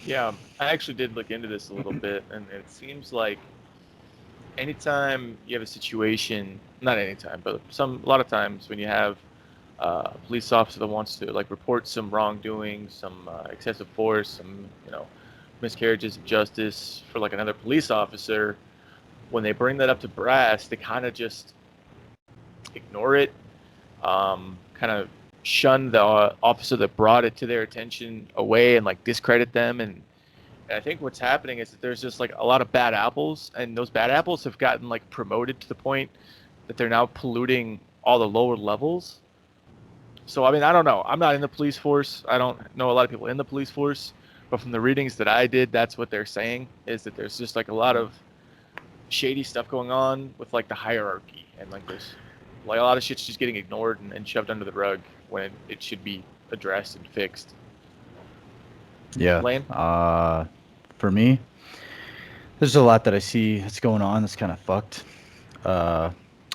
Yeah, I actually did look into this a little bit, and it seems like anytime you have a situation, not anytime, but a lot of times when you have a police officer that wants to like report some wrongdoing, some excessive force, some miscarriages of justice for like another police officer, when they bring that up to brass, they kind of just ignore it, kind of shun the officer that brought it to their attention away and like discredit them. And I think what's happening is that there's just like a lot of bad apples, and those bad apples have gotten like promoted to the point that they're now polluting all the lower levels. So I mean, I don't know. I'm not in the police force. I don't know a lot of people in the police force, but from the readings that I did, that's what they're saying, is that there's just like a lot of shady stuff going on with like the hierarchy, and like there's like a lot of shit's just getting ignored and shoved under the rug when it should be addressed and fixed. Yeah. Layne? For me, there's a lot that I see that's going on that's kind of fucked.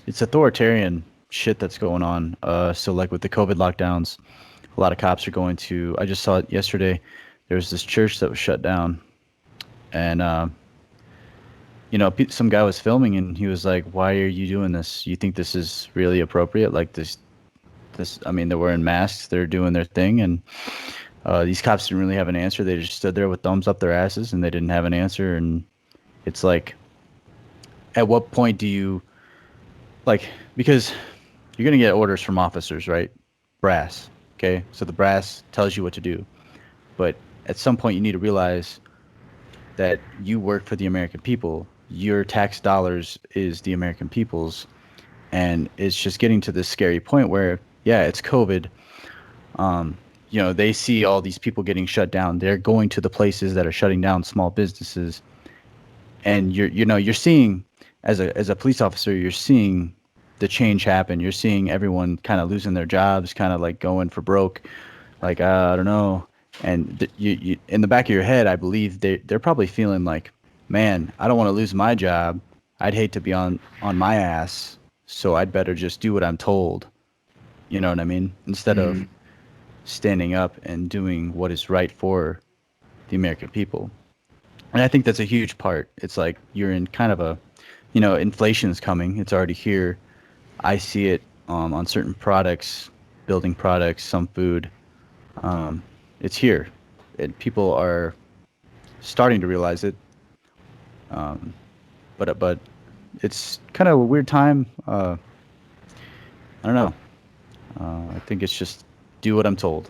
It's authoritarian shit that's going on. So like with the COVID lockdowns, a lot of cops are going to. I just saw it yesterday. There was this church that was shut down, and some guy was filming, and he was like, "Why are you doing this? You think this is really appropriate? Like this. I mean, they're wearing masks. They're doing their thing, and these cops didn't really have an answer. They just stood there with thumbs up their asses, and they didn't have an answer. And it's like, at what point do you because you're gonna get orders from officers, right? Brass. Okay, so the brass tells you what to do, but at some point you need to realize that you work for the American people. Your tax dollars is the American people's, and it's just getting to this scary point where, yeah, it's COVID. They see all these people getting shut down. They're going to the places that are shutting down small businesses, and you're seeing, as a police officer, you're seeing the change happen. You're seeing everyone kind of losing their jobs, kind of like going for broke, like I don't know. And you in the back of your head, I believe they're probably feeling like, man, I don't want to lose my job. I'd hate to be on my ass, so I'd better just do what I'm told. You know what I mean? Instead of Mhm. standing up and doing what is right for the American people. And I think that's a huge part. It's like you're in kind of a, inflation is coming. It's already here. I see it on certain products, building products, some food. Um, it's here. And people are starting to realize it. Um, but it's kind of a weird time. I don't know. I think it's just do what I'm told,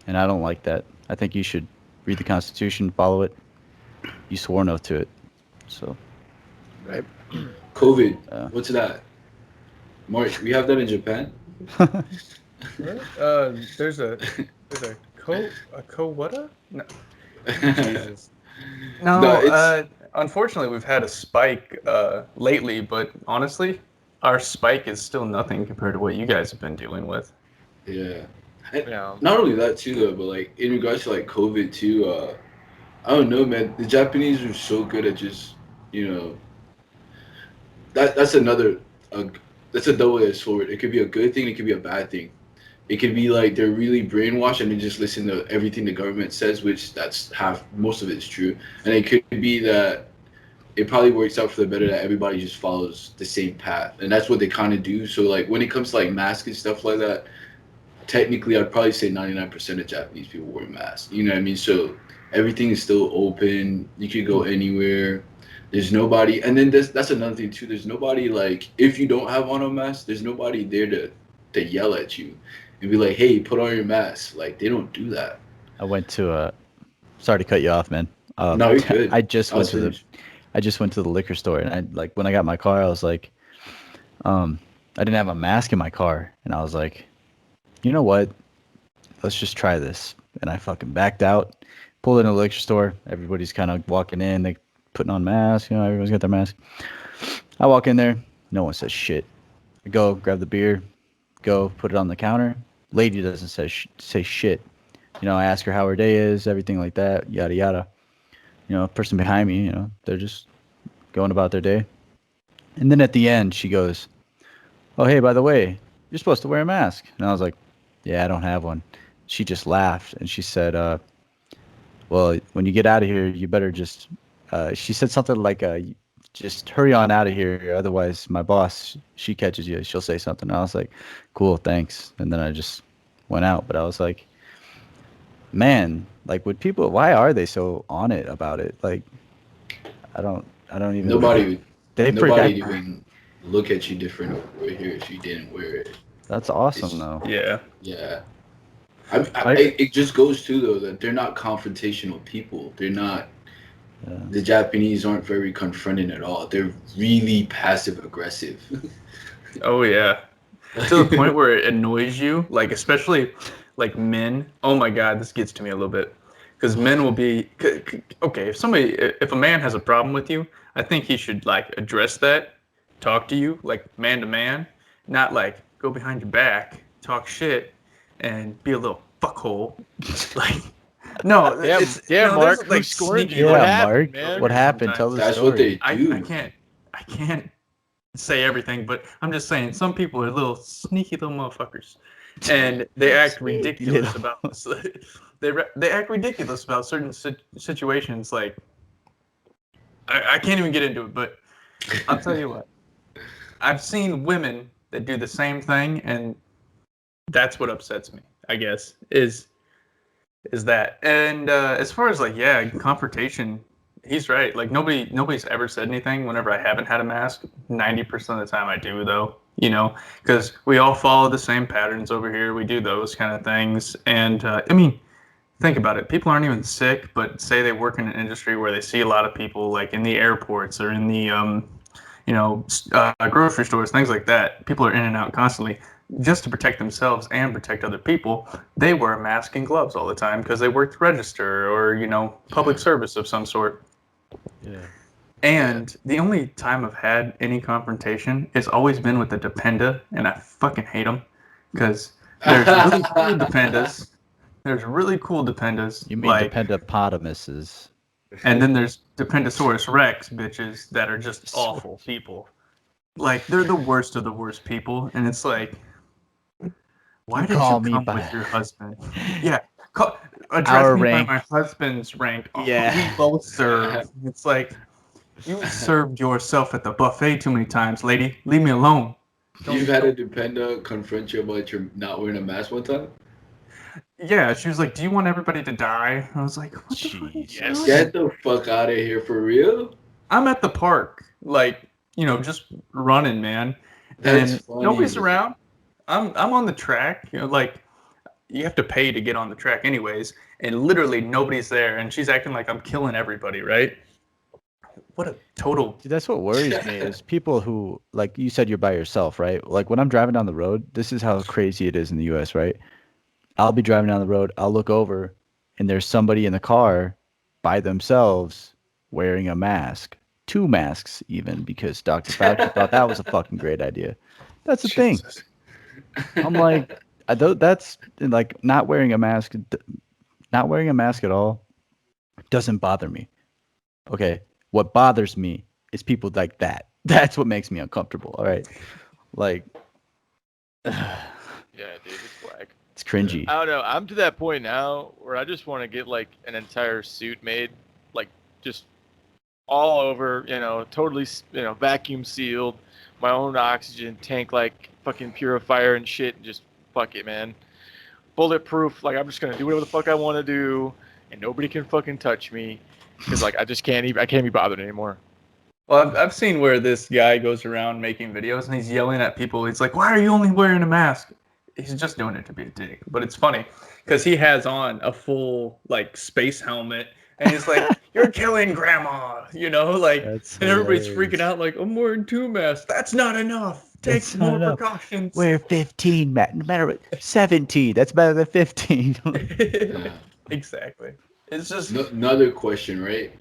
and I don't like that. I think you should read the Constitution, follow it. You swore an oath to it. So, Right. COVID. uh, What's that? Mark, we have that in Japan. There's a kowada? No, Jesus. No, No, it's unfortunately, we've had a spike lately, but honestly, our spike is still nothing compared to what you guys have been dealing with. yeah. And Yeah. not only that too though, but like in regards to like COVID too, I don't know, man. The Japanese are so good at just, you know, that's another uh, that's a double-edged sword. It could be a good thing, it could be a bad thing. It could be like they're really brainwashed and they just listen to everything the government says, which that's half most of it is true. And it could be that it probably works out for the better that everybody just follows the same path. And that's what they kind of do. So like when it comes to like masks and stuff like that, technically I'd probably say 99% of Japanese people wear masks. You know what I mean? So everything is still open. You could go anywhere. There's nobody, and then that's another thing too. There's nobody like if you don't have on a mask, there's nobody there to yell at you and be like, "Hey, put on your mask." Like they don't do that. I went to a. Sorry to cut you off, man. No, you're good. I just I went was to the. finished. I just went to the liquor store, and I like when I got my car, I was like, I didn't have a mask in my car, and I was like, you know what? Let's just try this. And I fucking backed out, pulled in a liquor store. Everybody's kind of walking in, they putting on masks. Everyone's got their mask. I walk in there, no one says shit. I go grab the beer, go put it on the counter. Lady doesn't say shit. I ask her how her day is, everything like that, yada yada. Person behind me, they're just going about their day. And then at the end, she goes, "Oh, hey, by the way, you're supposed to wear a mask." And I was like, "Yeah, I don't have one." She just laughed and she said, "Well, when you get out of here, you better just." She said something like, "Just hurry on out of here, otherwise my boss, she catches you, she'll say something." And I was like, "Cool, thanks." And then I just went out. But I was like, man, like, would people? Why are they so on it about it? Like, I don't even. Nobody They nobody forget. would even look at you different over here if you didn't wear it. That's awesome It's though. Yeah. yeah. I It just goes to though that they're not confrontational people. They're not. yeah. The Japanese aren't very confronting at all. They're really passive aggressive. Oh yeah. To the point where it annoys you, like especially like men. Oh my God, this gets to me a little bit because men will be okay. If a man has a problem with you, I think he should like address that, talk to you like man to man, not like go behind your back, talk shit, and be a little fuckhole. Like no, Yeah, it's yeah, no. There's Mark. Who like scorned sneaky you? What Yeah, little Mark. happened, fuckers over man? What here happened? Tell sometimes. the That's what they story. I do. can't say everything, but I'm just saying some people are little sneaky little motherfuckers, and they act Sneaky ridiculous little. about they act ridiculous about certain situations. Like I can't even get into it, but I'll tell you what. I've seen women that do the same thing, and that's what upsets me. I guess is that. And as far as like yeah, confrontation. He's right. Like nobody's ever said anything whenever I haven't had a mask. 90% of the time I do though. Because we all follow the same patterns over here. We do those kind of things. And I mean, think about it. People aren't even sick, but say they work in an industry where they see a lot of people, like in the airports or in the grocery stores, things like that. People are in and out constantly. Just to protect themselves and protect other people, they wear a mask and gloves all the time because they work the register or public Yeah. service of some sort. Yeah. Yeah. And the only time I've had any confrontation has always been with the Dependa, and I fucking hate them because there's really cool Dependas. There's really cool Dependas, You mean like, dependopotamuses? and then there's Dependosaurus Rex bitches that are just awful people. Like, they're the worst of the worst people, and it's like, Why You did call you me come by- with your husband? Yeah, address Our me rank. by my husband's rank. Oh, Yeah. we both serve. It's like, you served yourself at the buffet too many times, lady. Leave me alone. You've had a dependent confront you about your not wearing a mask one time? Yeah, she was like, "Do you want everybody to die?" I was like, "What the fuck is Jesus. going Get on?" the fuck out of here for real? I'm at the park, like, just running, man, That's and funny. nobody's around. I'm on the track, like you have to pay to get on the track anyways, and literally nobody's there, and she's acting like I'm killing everybody, right? What a total. Dude, that's what worries me is people who, like you said, you're by yourself, right? Like when I'm driving down the road, this is how crazy it is in the US, right? I'll be driving down the road, I'll look over, and there's somebody in the car by themselves wearing a mask. 2 masks, even, because Dr. Fauci thought that was a fucking great idea. That's the thing. Jesus. I'm like, that's like not wearing a mask, not wearing a mask at all doesn't bother me. Okay. What bothers me is people like that. That's what makes me uncomfortable. All right. Like, Yeah, dude, it's whack. it's cringy. I don't know. I'm to that point now where I just want to get like an entire suit made, like just all over, totally, vacuum sealed, my own oxygen tank, like fucking purifier and shit, and just fuck it, man. Bulletproof. Like I'm just gonna do whatever the fuck I want to do, and nobody can fucking touch me, because like I just can't even. I can't be bothered anymore. Well, I've seen where this guy goes around making videos and he's yelling at people. He's like, "Why are you only wearing a mask?" He's just doing it to be a dick. But it's funny because he has on a full like space helmet and he's like, "You're killing grandma," like, That's and everybody's hilarious. freaking out like, "I'm wearing 2 masks. That's not enough. Take That's not more enough. precautions." We're 15, Matt. No matter what. 17. That's better than 15. Exactly. It's just Another question, right?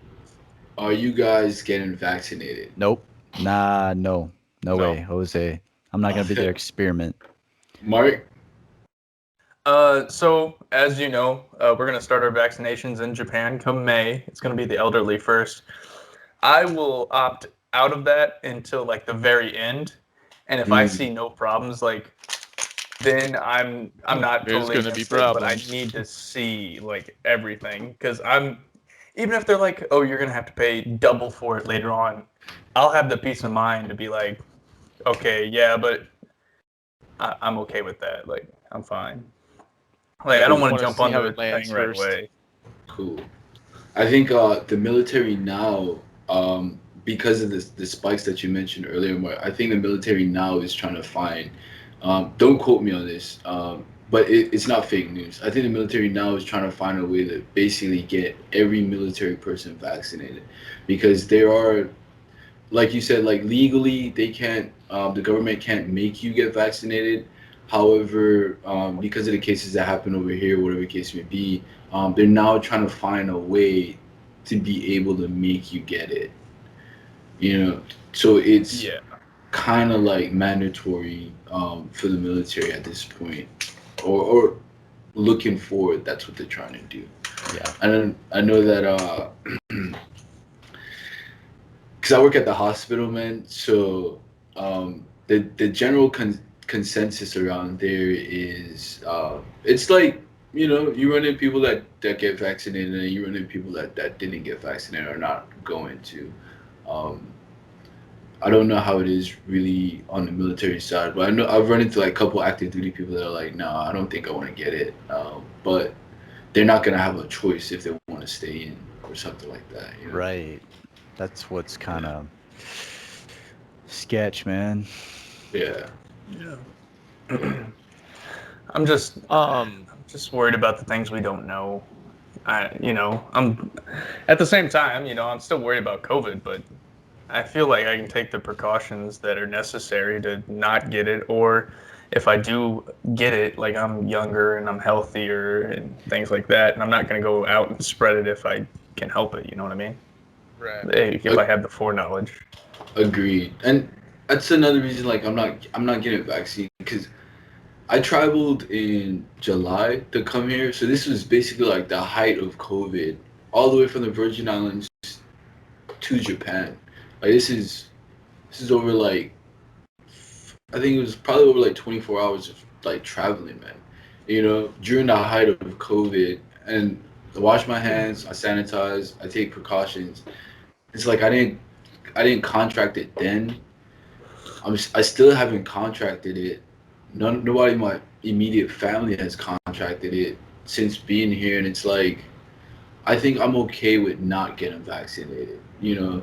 Are you guys getting vaccinated? Nope. Nah, no. No No. way, Jose. I'm not going to be their experiment. Mark? So as you know, we're gonna start our vaccinations in Japan come May. It's gonna be the elderly first. I will opt out of that until like the very end, and if I see no problems, like then I'm not There's totally gonna be against it, but I problems. need to see like everything because even if they're like, oh, you're gonna have to pay double for it later on, I'll have the peace of mind to be like, okay, yeah, but I'm okay with that. Like I'm fine. Like Yeah, I don't we want to wanna jump see on how the it lands thing right first. away. Cool. I think the military now, because of the spikes that you mentioned earlier, Mark, I think the military now is trying to find, don't quote me on this, but it's not fake news. I think the military now is trying to find a way to basically get every military person vaccinated because there are, like you said, like legally they can't, the government can't make you get vaccinated. However, because of the cases that happen over here, whatever the case may be, they're now trying to find a way to be able to make you get it. So it's Yeah. kind of like mandatory for the military at this point, or looking forward. That's what they're trying to do. Yeah. I know that because I work at the hospital, man. So the general consensus around there is it's like you run into people that get vaccinated and you run into people that didn't get vaccinated or not going to. Um, I don't know how it is really on the military side, but I know I've run into like a couple active duty people that are like, no, I don't think I want to get it. But they're not gonna have a choice if they want to stay in or something like that. Right. That's what's kind of sketch, man. Yeah. Yeah. I'm just worried about the things we don't know. I'm at the same time, I'm still worried about COVID, but I feel like I can take the precautions that are necessary to not get it, or if I do get it, like I'm younger and I'm healthier and things like that, and I'm not going to go out and spread it if I can help it. You know what I mean? Right. If I have the foreknowledge. Agreed. And that's another reason like I'm not getting a vaccine because I traveled in July to come here. So this was basically like the height of COVID, all the way from the Virgin Islands to Japan. Like this is over like I think it was probably over like 24 hours like traveling, man. You know, during the height of COVID, and I wash my hands, I sanitize, I take precautions. It's like I didn't contract it then. I still haven't contracted it. Nobody in my immediate family has contracted it since being here, and it's like I think I'm okay with not getting vaccinated. You know,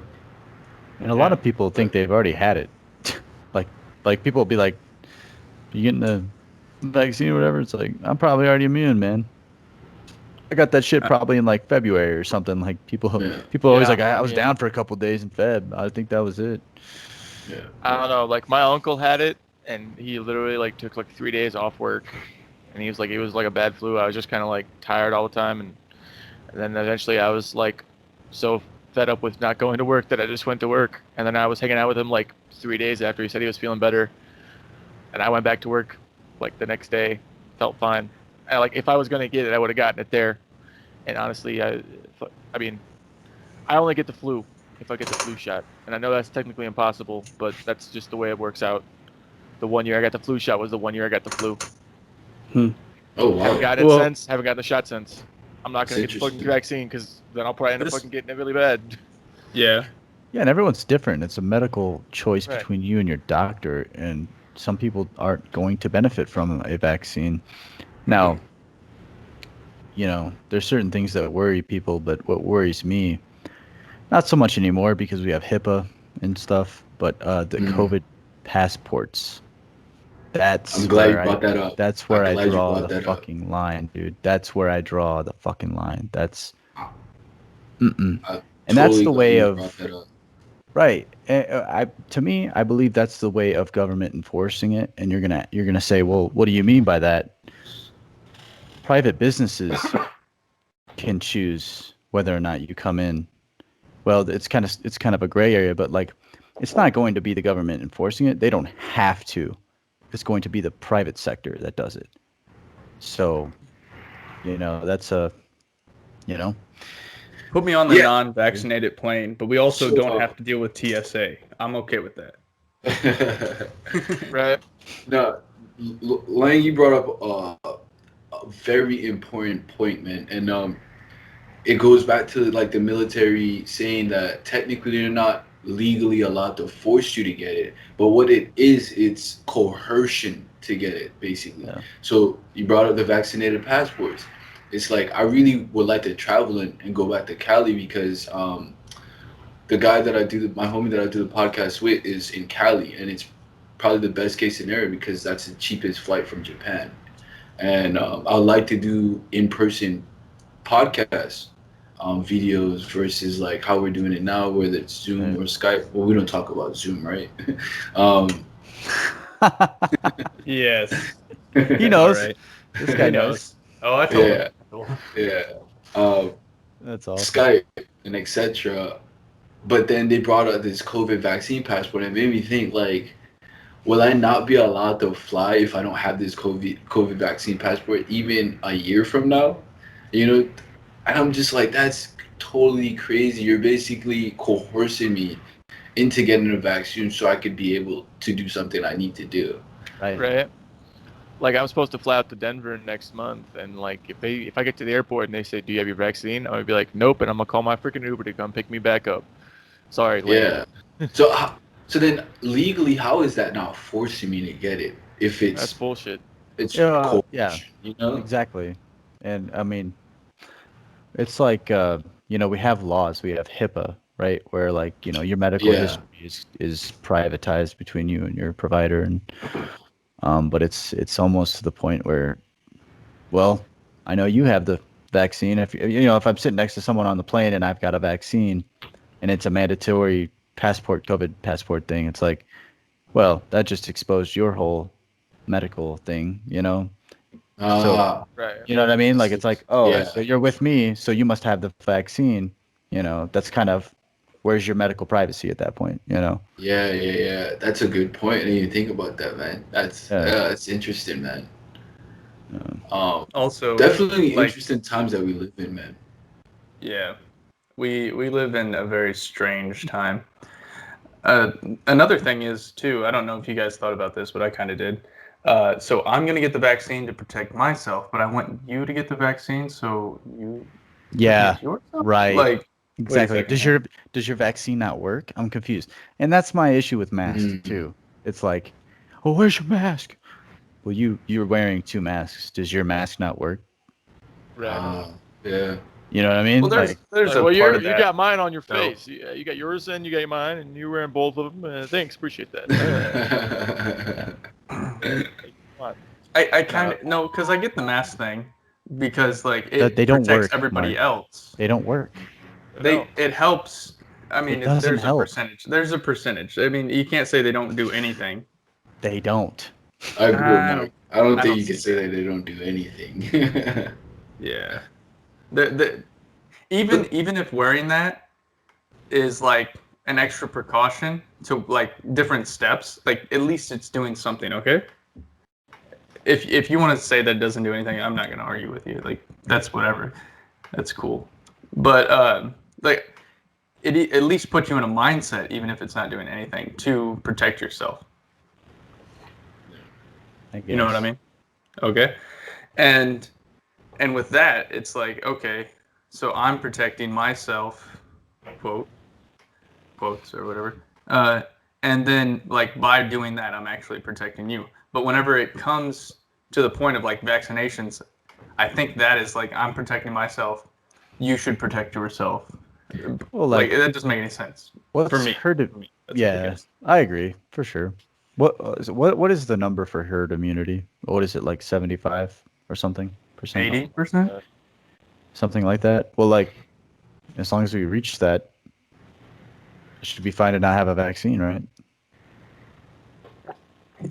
And a lot of people think they've already had it. like like people will be like, "You getting the vaccine or whatever?" It's like, I'm probably already immune, man. I got that shit probably in like February or something. Like people yeah, people always Yeah, like, I I was mean, down for a couple days in Feb. I think that was it. yeah. I don't know. Like my uncle had it, and he literally like took like 3 days off work, and he was like, it was like a bad flu. I was just kind of like tired all the time, and then eventually I was like so fed up with not going to work that I just went to work, and then I was hanging out with him like 3 days after he said he was feeling better, and I went back to work like the next day, felt fine. And like if I was gonna get it, I would have gotten it there. And honestly, I mean, I only get the flu if I get the flu shot, and I know that's technically impossible, but that's just the way it works out. The 1 year I got the flu shot was the 1 year I got the flu. Oh Haven't wow, gotten it Well, since. Haven't gotten the shot since. I'm not that's gonna get the fucking interesting. vaccine because then I'll probably end up This- fucking getting it really bad. yeah. Yeah, and everyone's different. It's a medical choice Right. between you and your doctor, and some people aren't going to benefit from a vaccine. Now, there's certain things that worry people, but what worries me, not so much anymore because we have HIPAA and stuff, but the Mhm. COVID passports. I'm That's glad you where I brought that up. that's I'm where I glad you draw brought the that up. fucking line, dude. That's where I draw the fucking line. That's mm-mm. I'm And that's totally the glad way you brought of that up. right. To me, I believe that's the way of government enforcing it. And you're gonna say, well, what do you mean by that? Private businesses can choose whether or not you come in. Well, it's kind of a gray area, but like, it's not going to be the government enforcing it. They don't have to. It's going to be the private sector that does it. So, that's you know, Put me on the Yeah. non-vaccinated plane, but we also So, don't have to deal with TSA. I'm okay with that. Right. no, Lang, you brought up a very important point, man, and it goes back to like the military saying that technically they're not legally allowed to force you to get it, but what it is, it's coercion to get it, basically. yeah. So you brought up the vaccinated passports. It's like I really would like to travel and go back to Cali because the guy that my homie that I do the podcast with is in Cali, and it's probably the best case scenario because that's the cheapest flight from Japan. And I would like to do in-person podcasts, videos versus like how we're doing it now, whether it's Zoom Right. or Skype. Well, we don't talk about Zoom, right? um, Yes. He All knows. right. This guy He knows. knows. Oh, I told him. yeah, yeah, uh, That's awesome. Skype and etc. But then they brought out this COVID vaccine passport and it made me think like, will I not be allowed to fly if I don't have this COVID vaccine passport even a year from now? You know, and I'm just like, that's totally crazy. You're basically coercing me into getting a vaccine so I could be able to do something I need to do. Right. Right. Like I'm supposed to fly out to Denver next month, and like if I get to the airport and they say, "Do you have your vaccine?" I'm gonna be like, "Nope," and I'm gonna call my freaking Uber to come pick me back up. Sorry, Layne. Yeah. So, so then legally, how is that not forcing me to get it if That's it's bullshit. Yeah. Yeah. coercion, you know? Exactly. And I mean, it's like we have laws. We have HIPAA, right? Where like your medical Yeah. history is privatized between you and your provider, and but it's almost to the point where, well, I know you have the vaccine. If I'm sitting next to someone on the plane and I've got a vaccine, and it's a mandatory COVID passport thing, it's like, well, that just exposed your whole medical thing, So, Ah, Right. you know what I mean? Like, it's like, oh, yeah. so you're with me, so you must have the vaccine. That's kind of, where's your medical privacy at that point, Yeah, yeah, yeah. That's a good point. I didn't even think about that, man. Yeah. That's interesting, man. Yeah. Also, Definitely like, interesting times that we live in, man. yeah, we live in a very strange time. Another thing is too. I don't know if you guys thought about this, but I kind of did. So I'm gonna get the vaccine to protect myself, but I want you to get the vaccine so you Yeah, protect yourself. right. Like, Exactly. wait a second. Does your vaccine not work? I'm confused. And that's my issue with masks too. It's like, oh, where's your mask? Well, you're wearing 2 masks. Does your mask not work? Right. Yeah. You know what I mean? Well, there's Like, a well, part of you that. got mine on your So- face. You got yours and you got mine, and you're wearing both of them. Thanks, appreciate that. What? I kind of no, because I get the mask thing because like it They don't protects work, everybody Mark. else. They don't work. It helps. I mean, It doesn't there's help. a percentage. There's a percentage. I mean, you can't say they don't do anything. They don't. I agree with Mark. I don't I think don't you can see say that they don't do anything. Yeah. Even if wearing that is like an extra precaution to like different steps, like at least it's doing something, okay? If you want to say that it doesn't do anything, I'm not going to argue with you. Like that's whatever. That's cool. But like it at least puts you in a mindset even if it's not doing anything to protect yourself. You know what I mean? Okay. And with that, it's like, okay, so I'm protecting myself, quotes or whatever. And then like by doing that, I'm actually protecting you. But whenever it comes to the point of like vaccinations, I think that is like I'm protecting myself. You should protect yourself. Well, Like that doesn't make any sense for me. Herd That's what I yeah, guess. I agree for sure. What is the number for herd immunity? What is it, like 75 or something percent? 80%? Something like that. Well, like as long as we reach that, it should be fine to not have a vaccine, right?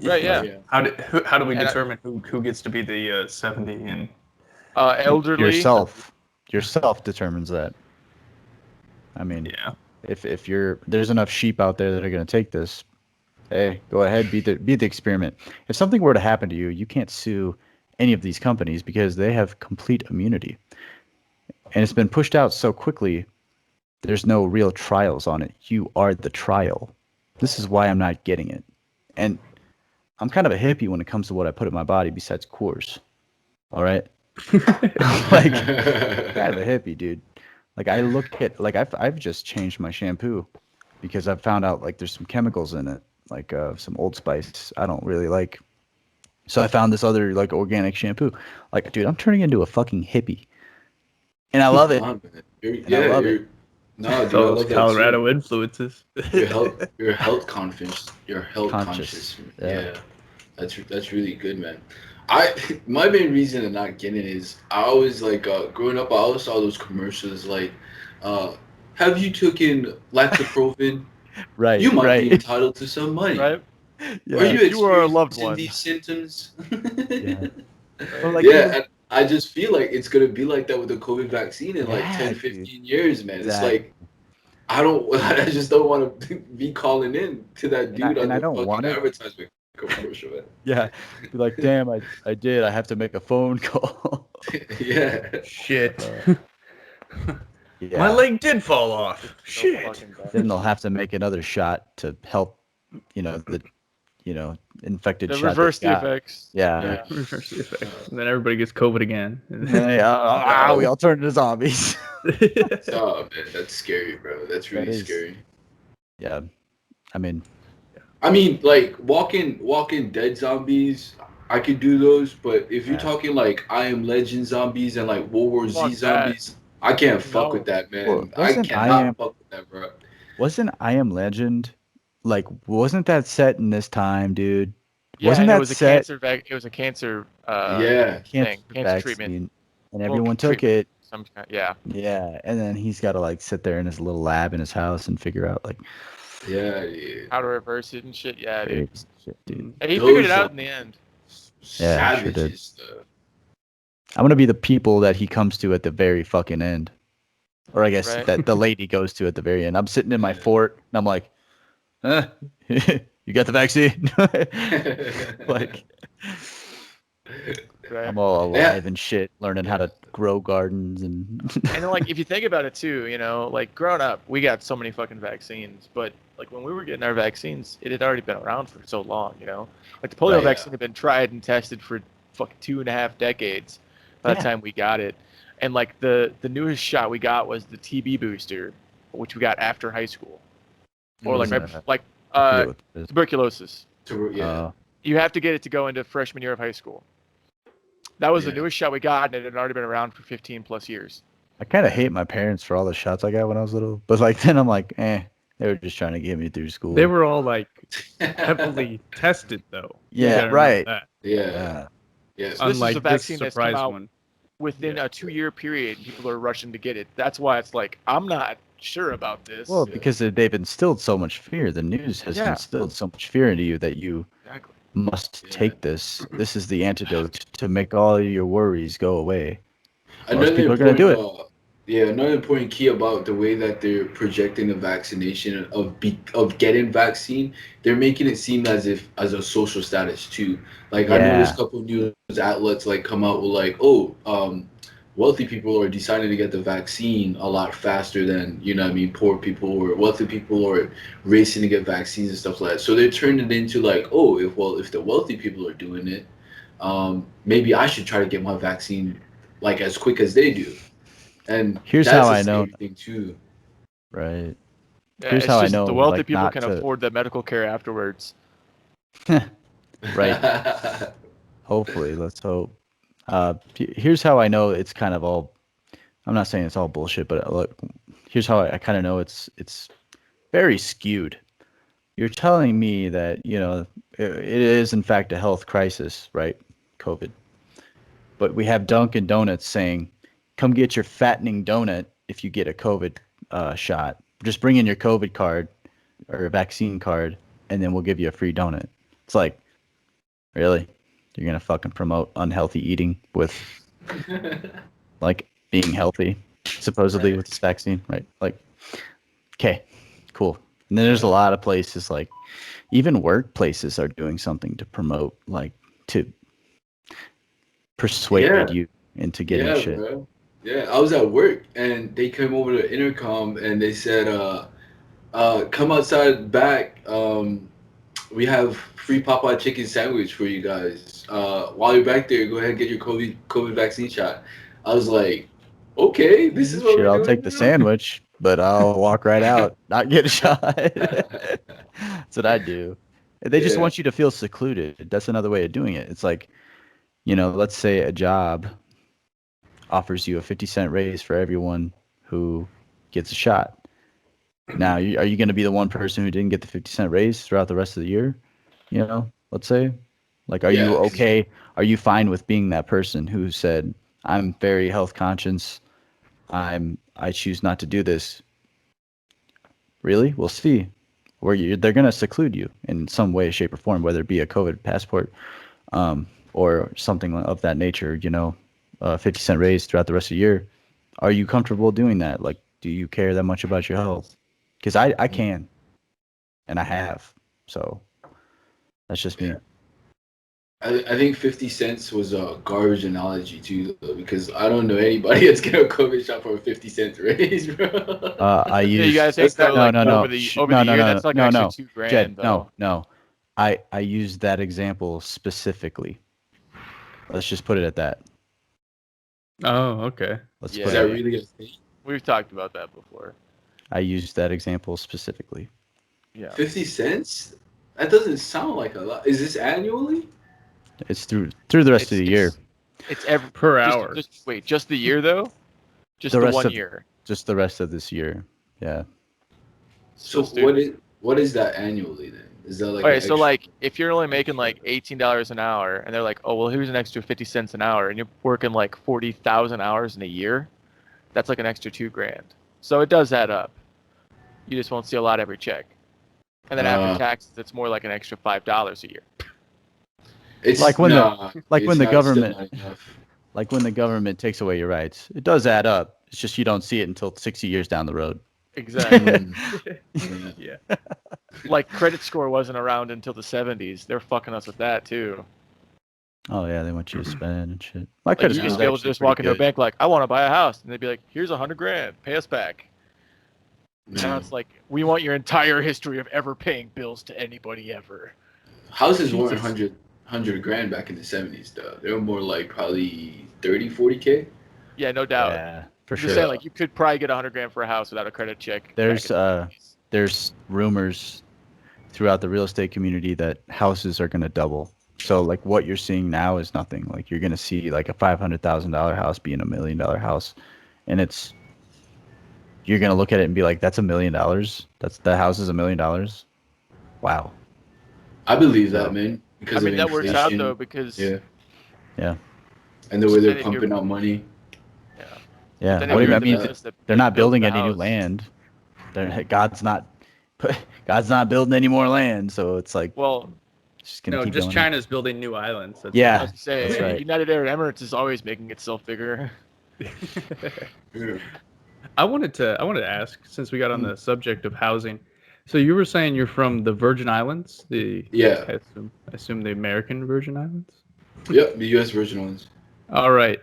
Right, yeah. How do we And determine who gets to be the 70 and elderly. Yourself determines that. I mean, yeah. if there's enough sheep out there that are going to take this, hey, go ahead, be the experiment. If something were to happen to you, you can't sue any of these companies because they have complete immunity. And it's been pushed out so quickly, there's no real trials on it. You are the trial. This is why I'm not getting it. And I'm kind of a hippie when it comes to what I put in my body besides Coors. All right? Like, kind of a hippie, dude. Like, I look at, like, I've just changed my shampoo because I've found out, like, there's some chemicals in it, like some Old Spice I don't really like. So I found this other, like, organic shampoo. Like, dude, I'm turning into a fucking hippie. And I love it. I love it. No, dude, I Those love that Colorado too. influences. You're health conscious. You're health conscious. Yeah. That's really good, man. My main reason of not getting it is I always like growing up. I always saw those commercials like, "Have you taken lactoprofen? Right. You might right. be entitled to some money. Right? Yeah. Are you You are a loved experiencing one. these symptoms?" Yeah. Well, like, Yeah, and I just feel like it's gonna be like that with the COVID vaccine in like Yeah, 10, dude. 15 years, man. Exactly. It's like I just don't want to be calling in to that dude on I the don't fucking want it. advertisement commercial, man. Yeah. Be like, damn, I did. I have to make a phone call. Yeah. Shit. Yeah. My leg did fall off. So Shit. fucking bad. Then they'll have to make another shot to help, the infected To shot. reverse they the got. effects. Yeah. Reverse the effect. And then everybody gets COVID again. We all turned into zombies. Oh man, that's scary, bro. That's really is. scary. Yeah. I mean, Like walking dead zombies, I could do those, but if you're Yeah. talking like I Am Legend zombies and like World War Z Fuck that. zombies, I can't fuck No. with that, man. Well, I wasn't cannot fuck with that, bro. wasn't I Am Legend, like, wasn't that set in this time, dude? Yeah, Wasn't and that it was a set cancer it was a cancer Yeah. thing, cancer treatment. vaccine, and Well, everyone took treatment. it. Some kind, yeah. Yeah, and then he's got to like sit there in his little lab in his house and figure out like, Yeah, yeah. How to reverse it and shit. Yeah, dude. shit, dude. And he Those figured it out are- in the end. Yeah, sure did. Savages, though. I'm gonna be the people that he comes to at the very fucking end, or I guess Right. that the lady goes to at the very end. I'm sitting in my Yeah. fort and I'm like, you got the vaccine? Like, Right. I'm all Yeah. alive and shit, learning how to grow gardens and. And then, like, if you think about it too, like growing up, we got so many fucking vaccines, but like when we were getting our vaccines, it had already been around for so long, Like the polio Right, yeah. vaccine had been tried and tested for fucking 2.5 decades by the Yeah. time we got it. And like the newest shot we got was the TB booster, which we got after high school. Or like Mm. right, forget what it is. tuberculosis. Yeah. You have to get it to go into freshman year of high school. That was the Yeah. newest shot we got, and it had already been around for 15 plus years. I kind of hate my parents for all the shots I got when I was little, but like then I'm like, they were just trying to get me through school. They were all like heavily tested though. You Yeah, gotta remember right. that. Yeah. Yeah. So this is a Unlike vaccine this that's come surprise out one. within Yeah. a 2-year period. People are rushing to get it. That's why it's like, I'm not sure about this. Well, because they've instilled so much fear. The news has Yeah. instilled so much fear into you that you Exactly. must Yeah. take this. This is the antidote to make all your worries go away. Another people are gonna do it. Another important key about the way that they're projecting the vaccination of getting vaccine, they're making it seem as a social status too. Like I noticed a couple news outlets like come out with like, wealthy people are deciding to get the vaccine a lot faster than poor people, or wealthy people are racing to get vaccines and stuff like that. So they're turning it into like, if the wealthy people are doing it, maybe I should try to get my vaccine like as quick as they do. And Here's that's how a I know. scary thing too. Right. Yeah, Here's it's how I just know, the wealthy like, people not can to- afford the medical care afterwards. Right. Hopefully, let's hope. Here's how I know it's kind of all. I'm not saying it's all bullshit, but look, here's how I kind of know it's very skewed. You're telling me that it is in fact a health crisis, right? COVID. But we have Dunkin' Donuts saying, "Come get your fattening donut if you get a COVID shot. Just bring in your COVID card or a vaccine card, and then we'll give you a free donut." It's like, really? You're gonna fucking promote unhealthy eating with like being healthy, supposedly with this vaccine, right? Like, okay, cool. And then there's a lot of places, like even workplaces are doing something to promote, like to persuade you into getting shit. Bro. Yeah, I was at work and they came over to intercom and they said, come outside back. We have free Popeye chicken sandwich for you guys. While you're back there, go ahead and get your COVID vaccine shot. I was like, okay, this is what Shit, we're I'll doing take the now? sandwich, but I'll walk right out, not get a shot. That's what I do. They just Yeah. want you to feel secluded. That's another way of doing it. It's like, let's say a job offers you a 50-cent raise for everyone who gets a shot. Now, are you going to be the one person who didn't get the 50-cent raise throughout the rest of the year? Let's say, like, are you okay? Are you fine with being that person who said, "I'm very health conscious. I choose not to do this"? Really? We'll see. They're going to seclude you in some way, shape, or form, whether it be a COVID passport, or something of that nature. 50-cent raise throughout the rest of the year. Are you comfortable doing that? Like, do you care that much about your health? Because I can, and I have. So that's just me. I think 50 cents was a garbage analogy too, though, because I don't know anybody that's getting a COVID shot for a 50 cent raise, bro. I use. Yeah, you guys think though, like over the year, that's like an extra $2,000 Jed, though. no. I use that example specifically. Let's just put it at that. Oh, okay. Let's Yeah. put Is it. that really a thing? We've talked about that before. I used that example specifically. Yeah. 50 cents? That doesn't sound like a lot. Is this annually? It's through the rest of the year. It's every Per hour. Just the year though? Just The the rest 1 of- year. Just the rest of this year. Yeah. So what is that annually then? Is that like Okay, an so extra- like if you're only making like $18 an hour and they're like, "Oh, well, here's an extra 50 cents an hour," and you're working like 40,000 hours in a year, that's like an extra $2,000. So it does add up. You just won't see a lot every check. And then after taxes, it's more like an extra $5 a year. It's Like when nah, like it's when the not- still government- not enough. Like when the government takes away your rights. It does add up. It's just you don't see it until 60 years down the road. Exactly. Yeah. Yeah. Like credit score wasn't around until the 70s. They're fucking us with that too. Oh yeah, they want you to spend and shit. I Like could you have used to spent be able to actually just pretty walk into a good. bank like, I want to buy a house, and they'd be like, here's $100,000, pay us back. Now Man. it's like, we want your entire history of ever paying bills to anybody ever. Houses weren't Jesus. 100 grand back in the 70s, though. They were more like probably 30, 40K. Yeah, no doubt. Yeah, for I'm sure. just saying, like, you could probably get $100,000 for a house without a credit check. There's back in the 70s. there's rumors throughout the real estate community that houses are going to double. So like what you're seeing now is nothing. Like you're going to see like a $500,000 house being $1 million house, and you're going to look at it and be like, that's $1 million. That house is $1 million. Wow. I believe that, So, man, I because mean, of that works out inflation. though because Yeah, yeah. and the way they're then if you're- pumping out money. yeah. Yeah. Then What do if you you're I mean? the business that They're not builds building the any new house- land. God's not building any more land. So it's like Well, it's just gonna No, keep just going. China's building new islands. That's Yeah. I was gonna say, That's right. United Arab Emirates is always making itself bigger. Yeah. I wanted to ask, since we got on Mm. the subject of housing. So you were saying you're from the Virgin Islands, Yeah. I assume the American Virgin Islands. Yep, the U.S. Virgin ones. All right,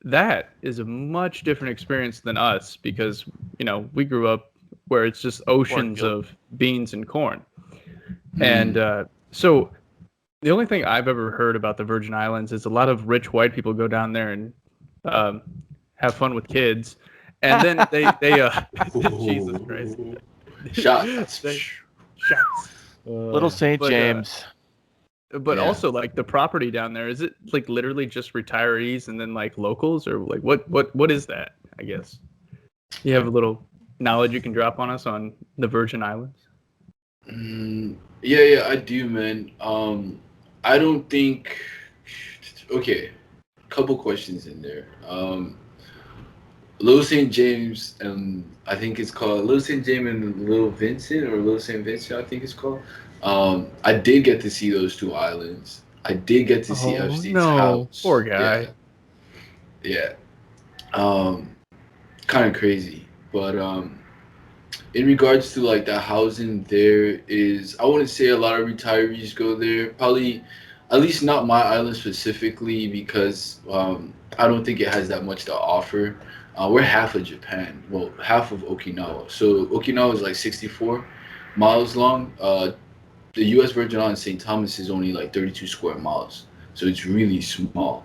that is a much different experience than us because we grew up where it's just oceans Cornfield. of beans and corn, Mm. and so the only thing I've ever heard about the Virgin Islands is a lot of rich white people go down there and um, have fun with kids, and then they Jesus Christ. Shots. Shots. Little St. but, James. But Yeah. also like the property down there, is it like literally just retirees and then like locals, or like what is that? I guess you have a little knowledge you can drop on us on the Virgin Islands. Yeah, I do, man. I don't think. Okay, couple questions in there. Little St. James, and I think it's called Little St. James and Little Vincent, or Little St. Vincent, I think it's called. I did get to see those two islands. I did get to see Epstein's house. Poor guy. Yeah. Kind of crazy, but in regards to like the housing, there is, I wouldn't say a lot of retirees go there. Probably, at least not my island specifically, because I don't think it has that much to offer. We're half of Japan, well, half of Okinawa. So Okinawa is like 64 miles long. The U.S. Virgin Islands, St. Thomas, is only like 32 square miles, so it's really small.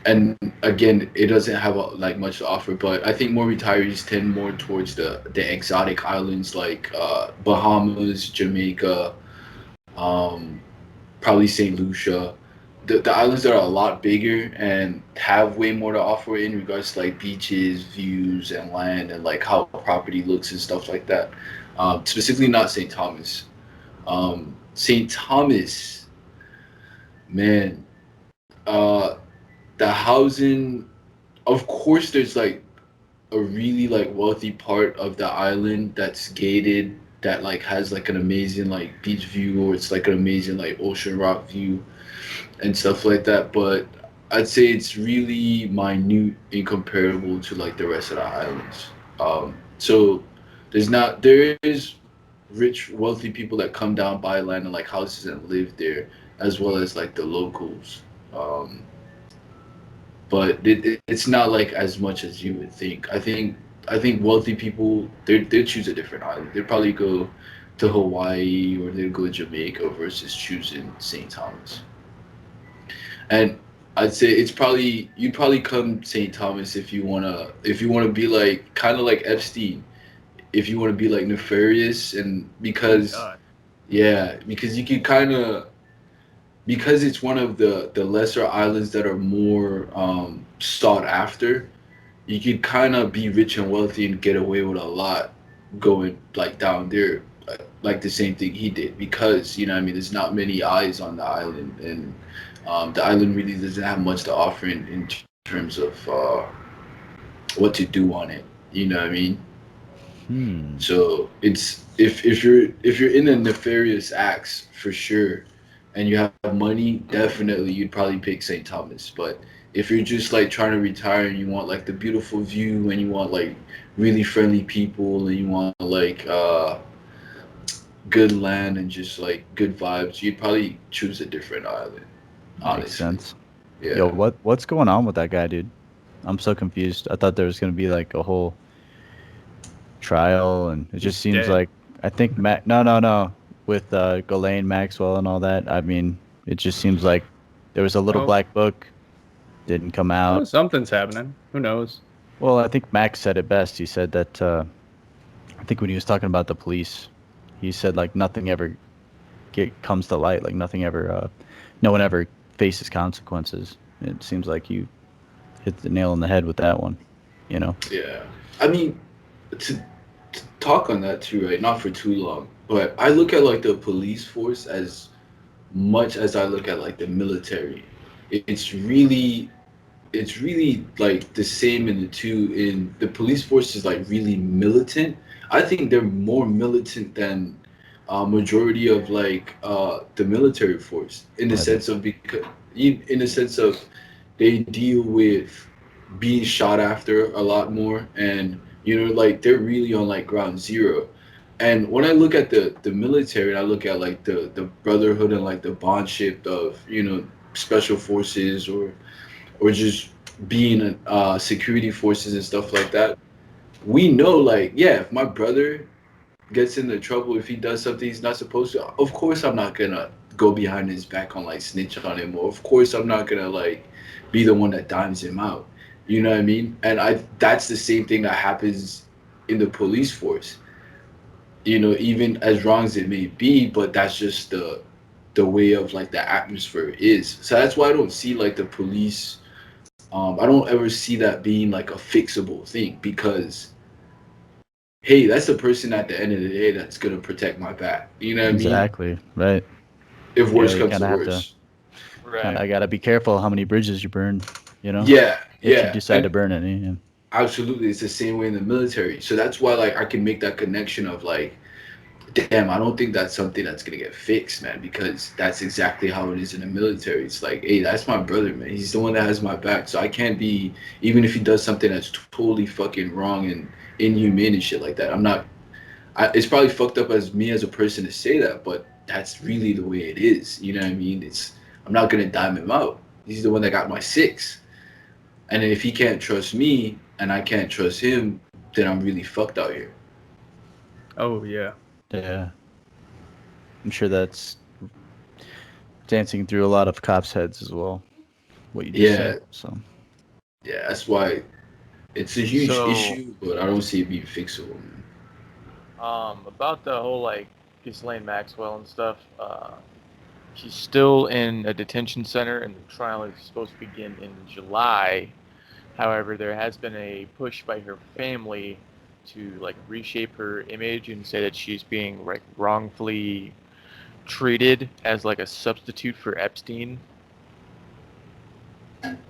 And again, it doesn't have like much to offer. But I think more retirees tend more towards the exotic islands like Bahamas, Jamaica, probably Saint Lucia. The islands that are a lot bigger and have way more to offer in regards to like beaches, views, and land, and like how property looks and stuff like that. Specifically, not St. Thomas. St. Thomas, man. The housing, of course, there's like a really like wealthy part of the island that's gated, that like has like an amazing like beach view, or it's like an amazing like ocean rock view and stuff like that. But I'd say it's really minute and comparable to like the rest of the islands. So there is rich wealthy people that come down, buy land and like houses and live there, as well as like the locals. But it's not like as much as you would think. I think wealthy people, they choose a different island. They'd probably go to Hawaii, or they'd go to Jamaica versus choosing St. Thomas. And I'd say you'd probably come St. Thomas if you wanna be like kind of like Epstein, if you want to be like nefarious, and because God. yeah, because you could kind of, because it's one of the lesser islands that are more sought after. You could kind of be rich and wealthy and get away with a lot going like down there, like the same thing he did, because what I mean, there's not many eyes on the island, and the island really doesn't have much to offer in terms of what to do on it. You know what I mean? So it's, if you're in the nefarious acts, for sure, and you have money, definitely you'd probably pick St. Thomas. But if you're just like trying to retire and you want like the beautiful view, and you want like really friendly people, and you want like good land and just like good vibes, you'd probably choose a different island. honestly. Makes sense. Yeah. Yo, what's going on with that guy, dude? I'm so confused. I thought there was gonna be like a whole trial, and it He's just seems dead. like I think no, with Ghislaine Maxwell and all that. I mean, it just seems like there was a little Oh. black book, didn't come Oh, out. something's happening. Who knows? Well, I think Max said it best. He said that I think when he was talking about the police, he said like nothing ever comes to light, like nothing ever, no one ever faces consequences. It seems like you hit the nail on the head with that one, you know? Yeah. I mean, to talk on that too, right? Not for too long, but I look at like the police force as much as I look at like the military. It's really, it's really like the same in the two. In the police force is like really militant. I think they're more militant than majority of like the military force in the Yeah, sense of because in the sense of they deal with being shot after a lot more, and you know like they're really on like ground zero. And when I look at the military, and I look at like the brotherhood and like the bondship of special forces or just being security forces and stuff like that, we know like yeah, if my brother gets into trouble, if he does something he's not supposed to, of course I'm not gonna go behind his back on like snitch on him, or of course I'm not gonna like be the one that dimes him out. You know what I mean? And I that's the same thing that happens in the police force. Even as wrong as it may be, but that's just the way of like the atmosphere is. So that's why I don't see like the police. I don't ever see that being like a fixable thing because hey, that's the person at the end of the day that's gonna protect my back. You know what I mean? Exactly. Right. If Yeah, worse you comes kind to of have to, worse. kind Right. of got to be careful how many bridges you burn, you know, Yeah, if you yeah. decide to And burn any. Yeah. absolutely it's the same way in the military. So that's why like I can make that connection of like, damn, I don't think that's something that's gonna get fixed, man, because that's exactly how it is in the military. It's like, hey, that's my brother, man. He's the one that has my back. So I can't be, even if he does something that's totally fucking wrong and inhumane and shit like that. It's probably fucked up as me as a person to say that, but that's really the way it is. You know what I mean? I'm not gonna dime him out. He's the one that got my six. And then if he can't trust me and I can't trust him, then I'm really fucked out here. Oh yeah. Yeah. I'm sure that's dancing through a lot of cops' heads as well. What you just Yeah, said. So yeah, that's why it's a huge So, issue, but I don't see it being fixable, man. about the whole like Ghislaine Maxwell and stuff, she's still in a detention center, and the trial is supposed to begin in July. However, there has been a push by her family to like reshape her image and say that she's being like wrongfully treated as like a substitute for Epstein.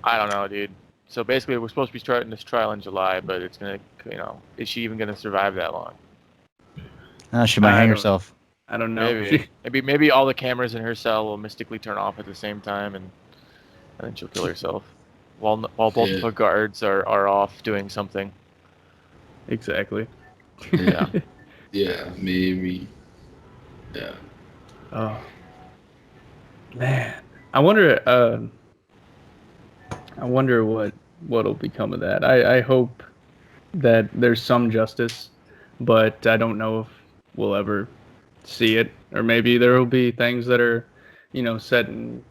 I don't know, dude. So basically, we're supposed to be starting this trial in July, but it's gonna, is she even gonna survive that long? she might I hang don't. herself. I don't know. Maybe all the cameras in her cell will mystically turn off at the same time, and then she'll kill herself, while both of Yeah, her guards are off doing something. Exactly. Yeah. yeah, maybe. Yeah. Oh man. I wonder. I wonder what'll become of that. I hope that there's some justice, but I don't know if we'll ever see it. Or maybe there will be things that are, set and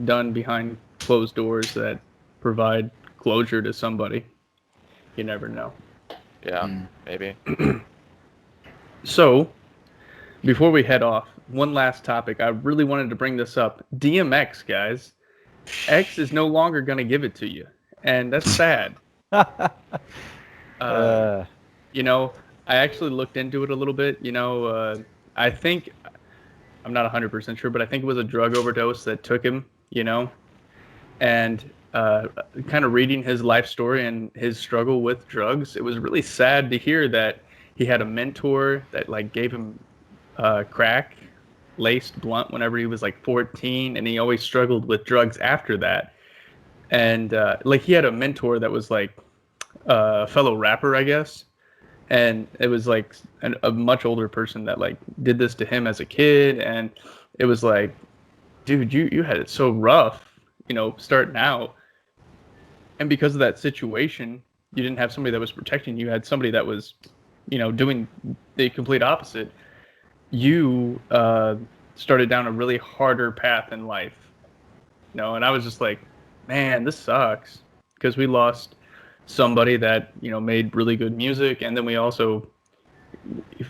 done behind closed doors that provide closure to somebody. You never know. Yeah, Mm. maybe. So, before we head off, one last topic. I really wanted to bring this up. DMX, guys. X is no longer going to give it to you. And that's sad. Uh, uh, you know, I actually looked into it a little bit. I think, I'm not 100% sure, but I think it was a drug overdose that took him, and kind of reading his life story and his struggle with drugs, it was really sad to hear that he had a mentor that like gave him crack laced blunt whenever he was like 14, and he always struggled with drugs after that. And like he had a mentor that was like a fellow rapper, I guess, and it was like a much older person that like did this to him as a kid, and it was like, dude, you had it so rough, starting out. And because of that situation, you didn't have somebody that was protecting you. You had somebody that was, doing the complete opposite. You started down a really harder path in life. And I was just like, man, this sucks. Because we lost somebody that, made really good music. And then we also,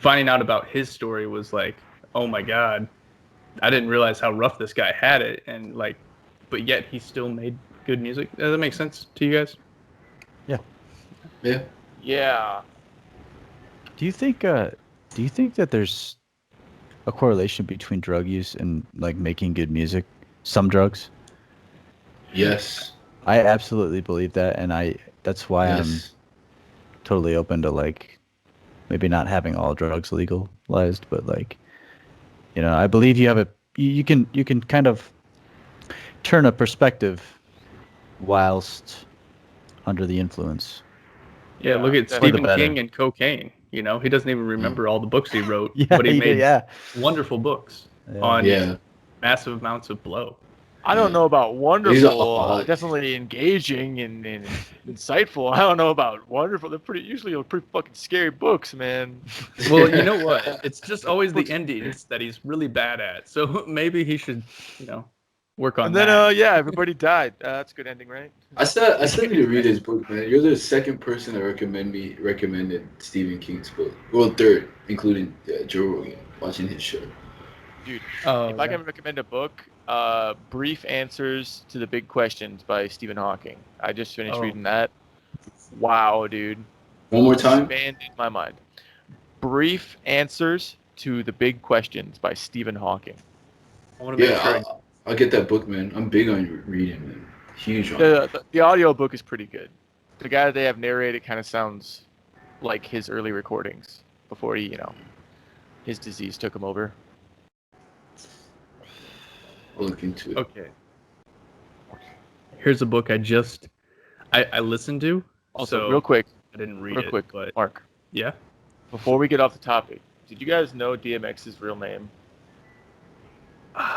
finding out about his story was like, oh my God, I didn't realize how rough this guy had it. And like, but yet he still made good music. Does that make sense to you guys? Yeah. Yeah. Yeah. Do you think that there's a correlation between drug use and like making good music? Some drugs? Yes. I absolutely believe that, and that's why I'm Yes. totally open to like maybe not having all drugs legalized, but like I believe you can kind of turn a perspective whilst under the influence. Yeah, look at definitely. Stephen King and cocaine. He doesn't even remember all the books he wrote, Yeah, but he he made did, yeah. wonderful books Yeah. on Yeah. massive amounts of blow. I don't know about He's wonderful. alcoholic. Definitely engaging and insightful. I don't know about wonderful. They're usually pretty fucking scary books, man. Well, you know what? It's just always the endings that he's really bad at. So maybe he should, work on And then, that. everybody died. That's a good ending, right? I still need to read his book, man. You're the second person that recommended Stephen King's book. Well, third, including Joe Rogan, watching his show. Dude, Oh, if I can recommend a book, Brief Answers to the Big Questions by Stephen Hawking. I just finished reading that. Wow, dude. One more time. Expanded my mind. Brief Answers to the Big Questions by Stephen Hawking. I want to make sure. Yeah, I'll get that book, man. I'm big on reading, man. Huge on it. The audio book is pretty good. The guy that they have narrated kind of sounds like his early recordings before he, his disease took him over. I'll look into it. Okay. Here's a book I listened to. Also, so real quick, I didn't read real it, quick, but Mark, yeah. before we get off the topic, did you guys know DMX's real name?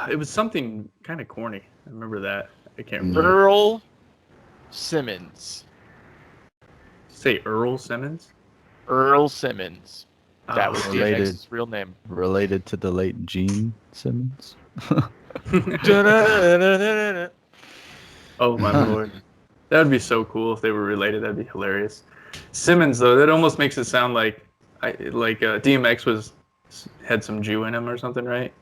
It was something kind of corny. I remember that. I can't remember. Earl Simmons. Say Earl Simmons? Earl Simmons. That was Related. DMX's real name. Related to the late Gene Simmons. Oh my lord. That would be so cool if they were related. That'd be hilarious. Simmons though, that almost makes it sound like DMX had some Jew in him or something, right?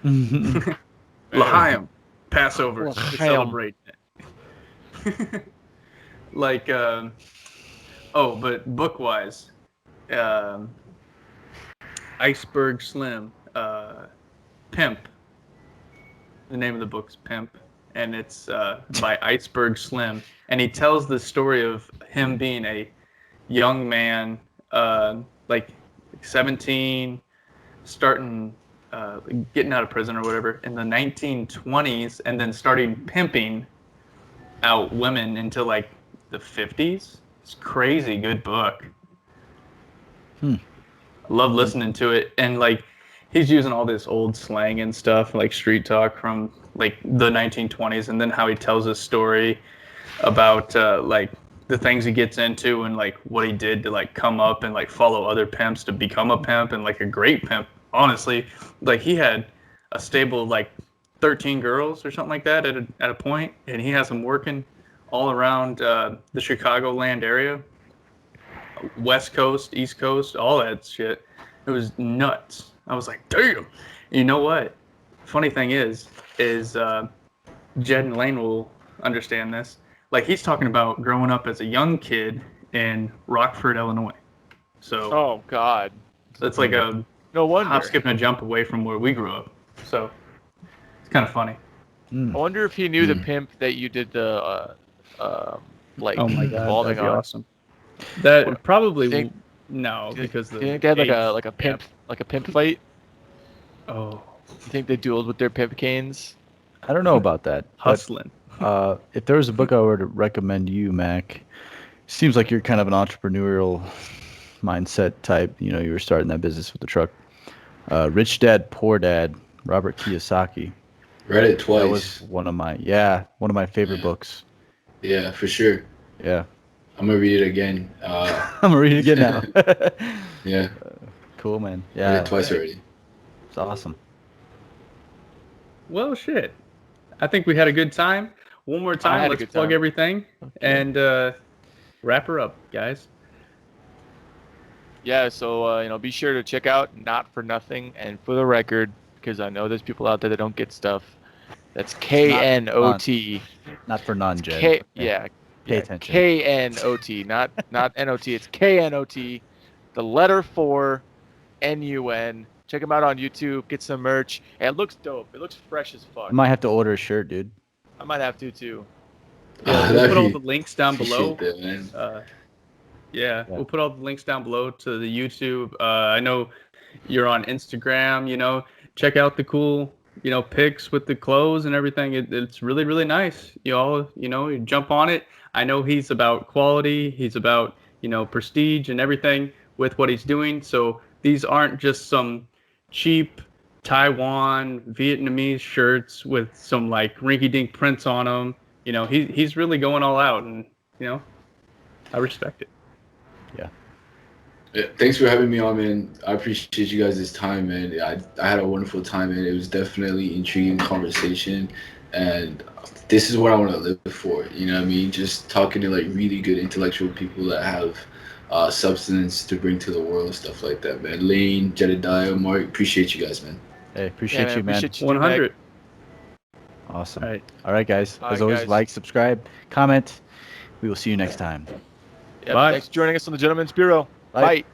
L'chaim, Passover, to L'chaim. celebrate it. But book-wise, Iceberg Slim, Pimp. The name of the book's Pimp, and it's by Iceberg Slim. And he tells the story of him being a young man, like 17, starting, getting out of prison or whatever in the 1920s, and then starting pimping out women until like the 50s. It's crazy good book. I love listening to it, and like he's using all this old slang and stuff, like street talk from like the 1920s, and then how he tells his story about like the things he gets into and like what he did to like come up and like follow other pimps to become a pimp and like a great pimp. Honestly, like he had a stable of like 13 girls or something like that at a point, and he has them working all around the Chicagoland area, West Coast, East Coast, all that shit. It was nuts. I was like, damn. You know what? Funny thing is Jed and Layne will understand this. Like he's talking about growing up as a young kid in Rockford, Illinois. So Oh God. it's like a No wonder. hop, skip, and a jump away from where we grew up. So it's kind of funny. I wonder if he knew the pimp that you did the like Oh my god, evolving that'd be on. awesome. That Well, probably think- no, because Do you think they had like a pimp fight? Oh, You think they dueled with their pimp canes? I don't know about that. but, hustling. if there was a book I were to recommend you, Mac, seems like you're kind of an entrepreneurial mindset type. You were starting that business with the truck. Rich Dad, Poor Dad, Robert Kiyosaki. Read it That was twice. one of my favorite Yeah. books. Yeah, for sure. Yeah. I'm gonna read it again. I'm gonna read it again now. Yeah, Cool, man. read it Yeah, twice already. it's awesome. Well, shit. I think we had a good time. One more I time, had a let's good plug time. everything and wrap her up, guys. Yeah, so be sure to check out Not for Nothing, and for the record, because I know there's people out there that don't get stuff. That's KNOT. Not for non-gen. K Okay. yeah, Pay yeah, attention. KNOT, not NOT. It's KNOT. The letter 4 NUN. Check them out on YouTube. Get some merch. And it looks dope. It looks fresh as fuck. I might have to order a shirt, dude. I might have to too. Yeah, we'll put all the links down below. Appreciate that, man. Yeah, Yeah. we'll put all the links down below to the YouTube. I know you're on Instagram, check out the cool, pics with the clothes and everything. It's really, really nice. You jump on it. I know he's about quality. He's about, prestige and everything with what he's doing. So these aren't just some cheap Taiwan, Vietnamese shirts with some like rinky-dink prints on them. He's really going all out, and, I respect it. Yeah, thanks for having me on, man. I appreciate you guys' time, man. I had a wonderful time, and it was definitely intriguing conversation. And this is what I want to live for. You know what I mean? Just talking to like really good intellectual people that have substance to bring to the world and stuff like that, man. Layne, Jedediah, Mark, appreciate you guys, man. Hey, appreciate you, man. Appreciate you too, Meg. 100. Awesome. All right. All right, guys. All As right, always, guys. like, subscribe, comment. We will see you next time. Yep, Bye. thanks for joining us on the Gentleman's Bureau. Bye. Bye.